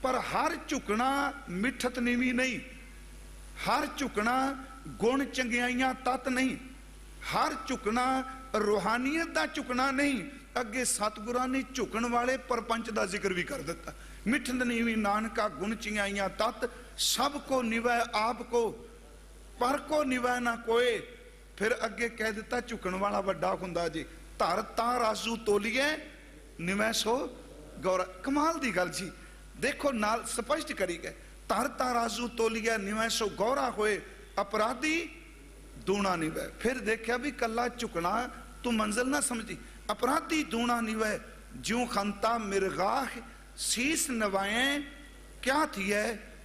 ਪਰ ਹਰ ਝੁਕਣਾ ਮਿੱਠਤ ਨੀਵੀਂ ਨਹੀਂ, ਹਰ ਝੁਕਣਾ ਗੁਣ ਚੰਗਿਆਈਆਂ ਤਤ ਨਹੀਂ, ਹਰ ਝੁਕਣਾ ਰੂਹਾਨੀਅਤ ਦਾ ਝੁਕਣਾ ਨਹੀਂ। ਅੱਗੇ ਸਤਿਗੁਰਾਂ ਨੇ ਝੁਕਣ ਵਾਲੇ ਪਰਪੰਚ ਦਾ ਜ਼ਿਕਰ ਵੀ ਕਰ ਦਿੱਤਾ। ਮਿੱਠਤ ਨੀਵੀਂ ਨਾਨਕਾ ਗੁਣ ਚੰਗਿਆਈਆਂ ਤਤ, ਸਭ ਕੋ ਨਿਵੈ ਆਪ ਕੋ ਪਰ ਕੋ ਨਿਵੈ ਨਾ ਕੋਏ। ਫਿਰ ਅੱਗੇ ਕਹਿ ਦਿੱਤਾ ਝੁਕਣ ਵਾਲਾ ਵੱਡਾ ਹੁੰਦਾ ਜੀ। ਧਰ ਤਾਂ ਰਾਜੂ ਤੋਲੀਏ ਨਿਵੈ ਸੋ ਗੌਰਾ। ਕਮਾਲ ਦੀ ਗੱਲ ਜੀ, ਦੇਖੋ ਨਾਲ ਸਪਸ਼ਟ ਕਰੀ ਗਏ। ਧਰ ਤਾਂ ਰਾਜੂ ਤੋਲੀਏ ਨਿਵੈ ਸੋ ਗੌਰਾ ਹੋਏ, ਅਪਰਾਧੀ ਦੂਣਾ ਨਿਵੈ। ਫਿਰ ਦੇਖਿਆ ਵੀ ਕੱਲਾ ਝੁਕਣਾ ਤੂੰ ਮੰਜ਼ਿਲ ਨਾ ਸਮਝੀ। ਅਪਰਾਧੀ ਦੂਣਾ ਨਿਵੈ ਜਿਉ ਖੰਤਾ ਮਿਰਗਾਹ, ਸੀਸ ਨਵਾਏ ਕਿਆ ਥੀਏ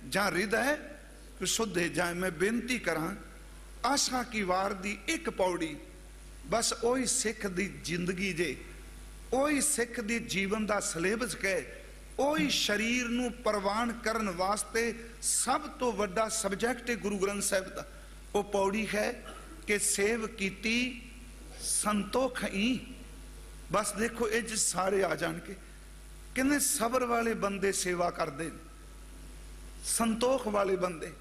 ਜਾਂ ਹਿਰਦੈ ਸੁਧੇ ਜਾਏ। ਮੈਂ ਬੇਨਤੀ ਕਰਾਂ ਆਸ਼ਾ ਕੀ ਵਾਰ ਦੀ ਇੱਕ ਪੌੜੀ, ਬਸ ਉਹੀ ਸਿੱਖ ਦੀ ਜ਼ਿੰਦਗੀ ਜੇ, ਉਹੀ ਸਿੱਖ ਦੀ ਜੀਵਨ ਦਾ ਸਿਲੇਬਸ ਕਹੇ, ਉਹੀ ਸਰੀਰ ਨੂੰ ਪ੍ਰਵਾਨ ਕਰਨ ਵਾਸਤੇ ਸਭ ਤੋਂ ਵੱਡਾ ਸਬਜੈਕਟ ਹੈ ਗੁਰੂ ਗ੍ਰੰਥ ਸਾਹਿਬ ਦਾ। ਉਹ ਪੌੜੀ ਹੈ ਕਿ ਸੇਵ ਕੀਤੀ ਸੰਤੋਖ ਹੀ। ਬਸ ਦੇਖੋ ਇਹ ਜਿ ਸਾਰੇ ਆ ਜਾਣ ਕੇ ਕਹਿੰਦੇ ਸਬਰ ਵਾਲੇ ਬੰਦੇ ਸੇਵਾ ਕਰਦੇ ਨੇ, ਸੰਤੋਖ ਵਾਲੇ ਬੰਦੇ।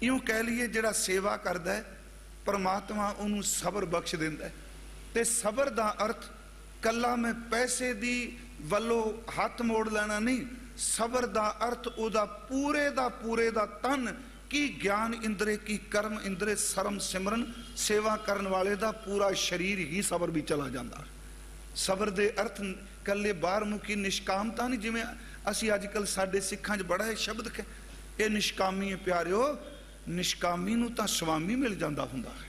ਇਉਂ ਕਹਿ ਲਈਏ ਜਿਹੜਾ ਸੇਵਾ ਕਰਦਾ ਹੈ ਪਰਮਾਤਮਾ ਉਹਨੂੰ ਸਬਰ ਬਖਸ਼ ਦਿੰਦਾ ਹੈ। ਤੇ ਸਬਰ ਦਾ ਅਰਥ ਕੱਲਾ ਮੈਂ ਪੈਸੇ ਦੀ ਵੱਲੋਂ ਹੱਥ ਮੋੜ ਲੈਣਾ ਨਹੀਂ। ਸਬਰ ਦਾ ਅਰਥ ਉਹਦਾ ਪੂਰੇ ਦਾ ਤਨ ਕੀ ਗਿਆਨ ਇੰਦਰੇ ਕੀ ਕਰਮ ਇੰਦਰੇ ਸਰਮ ਸਿਮਰਨ ਸੇਵਾ ਕਰਨ ਵਾਲੇ ਦਾ ਪੂਰਾ ਸਰੀਰ ਹੀ ਸਬਰ ਵੀ ਚਲਾ ਜਾਂਦਾ। ਸਬਰ ਦੇ ਅਰਥ ਕੱਲੇ ਬਾਹਰਮੁਖੀ ਨਿਸ਼ਕਾਮਤਾ ਨਹੀਂ, ਜਿਵੇਂ ਅਸੀਂ ਅੱਜ ਕੱਲ੍ਹ ਸਾਡੇ ਸਿੱਖਾਂ 'ਚ ਬੜਾ ਇਹ ਸ਼ਬਦ ਹੈ ਇਹ ਨਿਸ਼ਕਾਮੀ ਹੈ। ਪਿਆਰਿਓ, ਨਿਸ਼ਕਾਮੀ ਨੂੰ ਤਾਂ ਸਵਾਮੀ ਮਿਲ ਜਾਂਦਾ ਹੁੰਦਾ ਹੈ,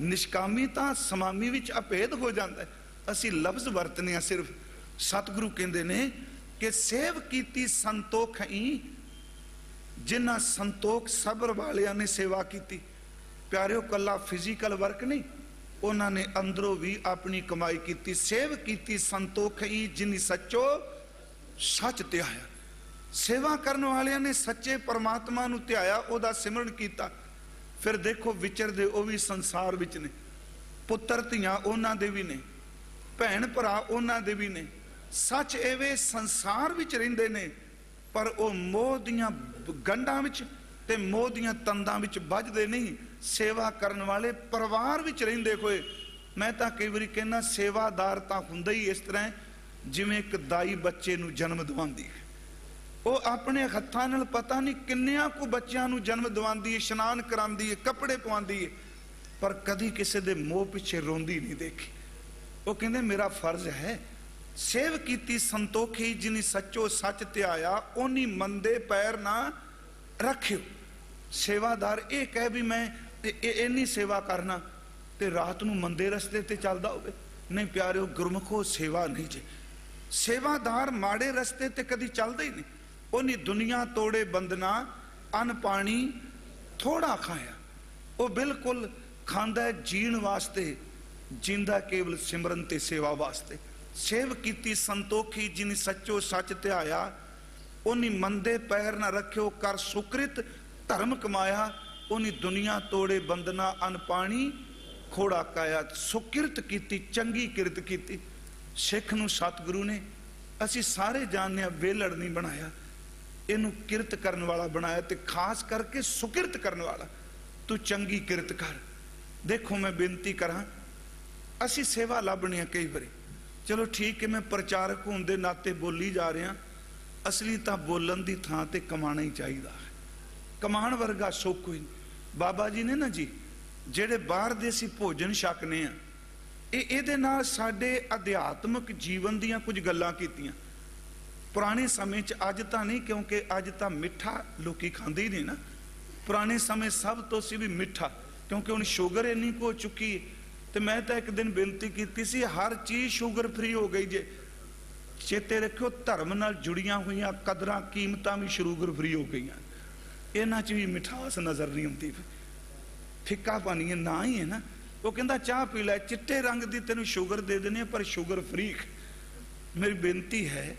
ਨਿਸ਼ਕਾਮੀ ਤਾਂ ਸਵਾਮੀ ਵਿੱਚ ਅਭੇਦ ਹੋ ਜਾਂਦਾ ਹੈ। ਅਸੀਂ ਲਫ਼ਜ਼ ਵਰਤਨੇ ਆ ਸਿਰਫ। ਸਤਿਗੁਰੂ ਕਹਿੰਦੇ ਨੇ ਕਿ ਸੇਵ ਕੀਤੀ ਸੰਤੋਖ ਹੀ, ਜਿਨ੍ਹਾਂ ਸੰਤੋਖ ਸਬਰ ਵਾਲਿਆਂ ਨੇ ਸੇਵਾ ਕੀਤੀ। ਪਿਆਰਿਓ ਕੱਲਾ ਫਿਜ਼ੀਕਲ ਵਰਕ ਨਹੀਂ, ਉਹਨਾਂ ਨੇ ਅੰਦਰੋਂ ਵੀ ਆਪਣੀ ਕਮਾਈ ਕੀਤੀ। ਸੇਵ ਕੀਤੀ ਸੰਤੋਖ ਹੀ ਜਿਨੀ ਸੱਚੋ ਸੱਚ ਧਿਆਇਆ। ਸੇਵਾ ਕਰਨ ਵਾਲਿਆਂ ਨੇ ਸੱਚੇ ਪਰਮਾਤਮਾ ਨੂੰ ਧਿਆਇਆ, ਉਹਦਾ ਸਿਮਰਨ ਕੀਤਾ। ਫਿਰ ਦੇਖੋ ਵਿਚਰਦੇ ਉਹ ਵੀ ਸੰਸਾਰ ਵਿੱਚ ਨੇ, ਪੁੱਤਰ ਧੀਆਂ ਉਹਨਾਂ ਦੇ ਵੀ ਨੇ, ਭੈਣ ਭਰਾ ਉਹਨਾਂ ਦੇ ਵੀ ਨੇ। ਸੱਚ ਐਵੇਂ ਸੰਸਾਰ ਵਿੱਚ ਰਹਿੰਦੇ ਨੇ, ਪਰ ਉਹ ਮੋਹ ਦੀਆਂ ਗੰਢਾਂ ਵਿੱਚ ਤੇ ਮੋਹ ਦੀਆਂ ਤੰਦਾਂ ਵਿੱਚ ਵੱਜਦੇ ਨਹੀਂ। ਸੇਵਾ ਕਰਨ ਵਾਲੇ ਪਰਿਵਾਰ ਵਿੱਚ ਰਹਿੰਦੇ ਹੋਏ। ਮੈਂ ਤਾਂ ਕਈ ਵਾਰੀ ਕਹਿੰਦਾ ਸੇਵਾਦਾਰ ਤਾਂ ਹੁੰਦਾ ਹੀ ਇਸ ਤਰ੍ਹਾਂ ਜਿਵੇਂ ਇੱਕ ਦਾਈ ਬੱਚੇ ਨੂੰ ਜਨਮ ਦਿਵਾਉਂਦੀ ਹੈ। ਉਹ ਆਪਣੇ ਹੱਥਾਂ ਨਾਲ ਪਤਾ ਨਹੀਂ ਕਿੰਨਿਆਂ ਕੁ ਬੱਚਿਆਂ ਨੂੰ ਜਨਮ ਦਿਵਾਉਂਦੀ ਹੈ, ਇਸ਼ਨਾਨ ਕਰਾਉਂਦੀ ਹੈ, ਕੱਪੜੇ ਪਵਾਉਂਦੀ ਹੈ, ਪਰ ਕਦੀ ਕਿਸੇ ਦੇ ਮੋਹ ਪਿੱਛੇ ਰੋਂਦੀ ਨਹੀਂ ਦੇਖੀ। ਉਹ ਕਹਿੰਦੇ ਮੇਰਾ ਫਰਜ਼ ਹੈ। ਸੇਵ ਕੀਤੀ ਸੰਤੋਖੀ ਜਿਨੀ ਸੱਚੋ ਸੱਚ ਧਿਆਇਆ, ਉਹਨੀ ਮੰਦੇ ਪੈਰ ਨਾ ਰੱਖਿਓ। ਸੇਵਾਦਾਰ ਇਹ ਕਹੇ ਵੀ ਮੈਂ ਇੰਨੀ ਸੇਵਾ ਕਰਨਾ ਤੇ ਰਾਤ ਨੂੰ ਮੰਦੇ ਰਸਤੇ ਤੇ ਚੱਲਦਾ ਹੋਵੇ, ਨਹੀਂ ਪਿਆਰਿਓ, ਗੁਰਮੁਖੋ ਸੇਵਾ ਨਹੀਂ ਜੇ। ਸੇਵਾਦਾਰ ਮਾੜੇ ਰਸਤੇ ਤੇ ਕਦੀ ਚੱਲਦਾ ਹੀ ਨਹੀਂ। ਉਹਨੀ ਦੁਨੀਆ ਤੋੜੇ ਬੰਦਨਾ ਅਨ ਪਾਣੀ ਥੋੜਾ ਖਾਇਆ। ਉਹ ਬਿਲਕੁਲ ਖਾਂਦਾ ਜੀਣ ਵਾਸਤੇ, ਜਿੰਦਾ ਕੇਵਲ ਸਿਮਰਨ ਤੇ ਸੇਵਾ ਵਾਸਤੇ। ਸੇਵ ਕੀਤੀ ਸੰਤੋਖੀ ਜਿਨੀ ਸੱਚੋ ਸੱਚ ਧਿਆਇਆ, ਉਹਨੀ ਮੰਦੇ ਪੈਰ ਨਾ ਰੱਖਿਓ ਕਰ ਸੁਕ੍ਰਿਤ ਧਰਮ ਕਮਾਇਆ। ਉਹਨੀ ਦੁਨੀਆ ਤੋੜੇ ਬੰਦਨਾ ਅਨ ਪਾਣੀ ਖੋੜਾ ਕਾਇਆ। ਸੁਕਿਰਤ ਕੀਤੀ, ਚੰਗੀ ਕਿਰਤ ਕੀਤੀ। ਸਿੱਖ ਨੂੰ ਸਤਿਗੁਰੂ ਨੇ, ਅਸੀਂ ਸਾਰੇ ਜਾਣਦੇ ਹਾਂ, ਵੇਲੜ ਨਹੀਂ ਬਣਾਇਆ, ਇਹਨੂੰ ਕਿਰਤ ਕਰਨ ਵਾਲਾ ਬਣਾਇਆ, ਤੇ ਖਾਸ ਕਰਕੇ ਸੁਕਿਰਤ ਕਰਨ ਵਾਲਾ। ਤੂੰ ਚੰਗੀ ਕਿਰਤ ਕਰ। ਦੇਖੋ ਮੈਂ ਬੇਨਤੀ ਕਰਾਂ, ਅਸੀਂ ਸੇਵਾ ਲੱਭਣੀ ਆ ਕਈ ਵਾਰੀ, ਚਲੋ ਠੀਕ ਹੈ, ਮੈਂ ਪ੍ਰਚਾਰਕ ਹੋਣ ਦੇ ਨਾਤੇ ਬੋਲੀ ਜਾ ਰਿਹਾ। ਅਸਲੀ ਤਾਂ ਬੋਲਣ ਦੀ ਥਾਂ ਤੇ ਕਮਾਣਾ ਹੀ ਚਾਹੀਦਾ ਹੈ। ਕਮਾਣ ਵਰਗਾ ਸੁੱਖ ਕੋਈ ਨਹੀਂ। ਬਾਬਾ ਜੀ ਨੇ ਨਾ ਜੀ ਜਿਹੜੇ ਬਾਹਰ ਦੇ ਅਸੀਂ ਭੋਜਨ ਛਕਨੇ ਆ, ਇਹਦੇ ਨਾਲ ਸਾਡੇ ਅਧਿਆਤਮਿਕ ਜੀਵਨ ਦੀਆਂ ਕੁਝ ਗੱਲਾਂ ਕੀਤੀਆਂ। ਪੁਰਾਣੇ ਸਮੇਂ 'ਚ, ਅੱਜ ਤਾਂ ਨਹੀਂ ਕਿਉਂਕਿ ਅੱਜ ਤਾਂ ਮਿੱਠਾ ਲੋਕੀ ਖਾਂਦੇ ਹੀ ਨਹੀਂ ਨਾ, ਪੁਰਾਣੇ ਸਮੇਂ ਸਭ ਤੋਂ ਸੀ ਵੀ ਮਿੱਠਾ, ਕਿਉਂਕਿ ਹੁਣ ਸ਼ੂਗਰ ਇੰਨੀ ਕੁ ਹੋ ਚੁੱਕੀ। ਤੇ ਮੈਂ ਤਾਂ ਇੱਕ ਦਿਨ ਬੇਨਤੀ ਕੀਤੀ ਸੀ, ਹਰ ਚੀਜ਼ ਸ਼ੂਗਰ ਫ੍ਰੀ ਹੋ ਗਈ ਜੇ। ਚੇਤੇ ਰੱਖਿਓ, ਧਰਮ ਨਾਲ ਜੁੜੀਆਂ ਹੋਈਆਂ ਕਦਰਾਂ ਕੀਮਤਾਂ ਵੀ ਸ਼ੂਗਰ ਫ੍ਰੀ ਹੋ ਗਈਆਂ। ਇਹਨਾਂ 'ਚ ਵੀ ਮਿਠਾਸ ਨਜ਼ਰ ਨਹੀਂ ਆਉਂਦੀ, ਫਿੱਕਾ ਪਾਣੀ ਨਾ ਹੀ ਹੈ ਨਾ। ਉਹ ਕਹਿੰਦਾ ਚਾਹ ਪੀ ਲੈ, ਚਿੱਟੇ ਰੰਗ ਦੀ ਤੈਨੂੰ ਸ਼ੂਗਰ ਦੇ ਦਿੰਦੇ ਪਰ ਸ਼ੂਗਰ ਫ੍ਰੀ। ਮੇਰੀ ਬੇਨਤੀ ਹੈ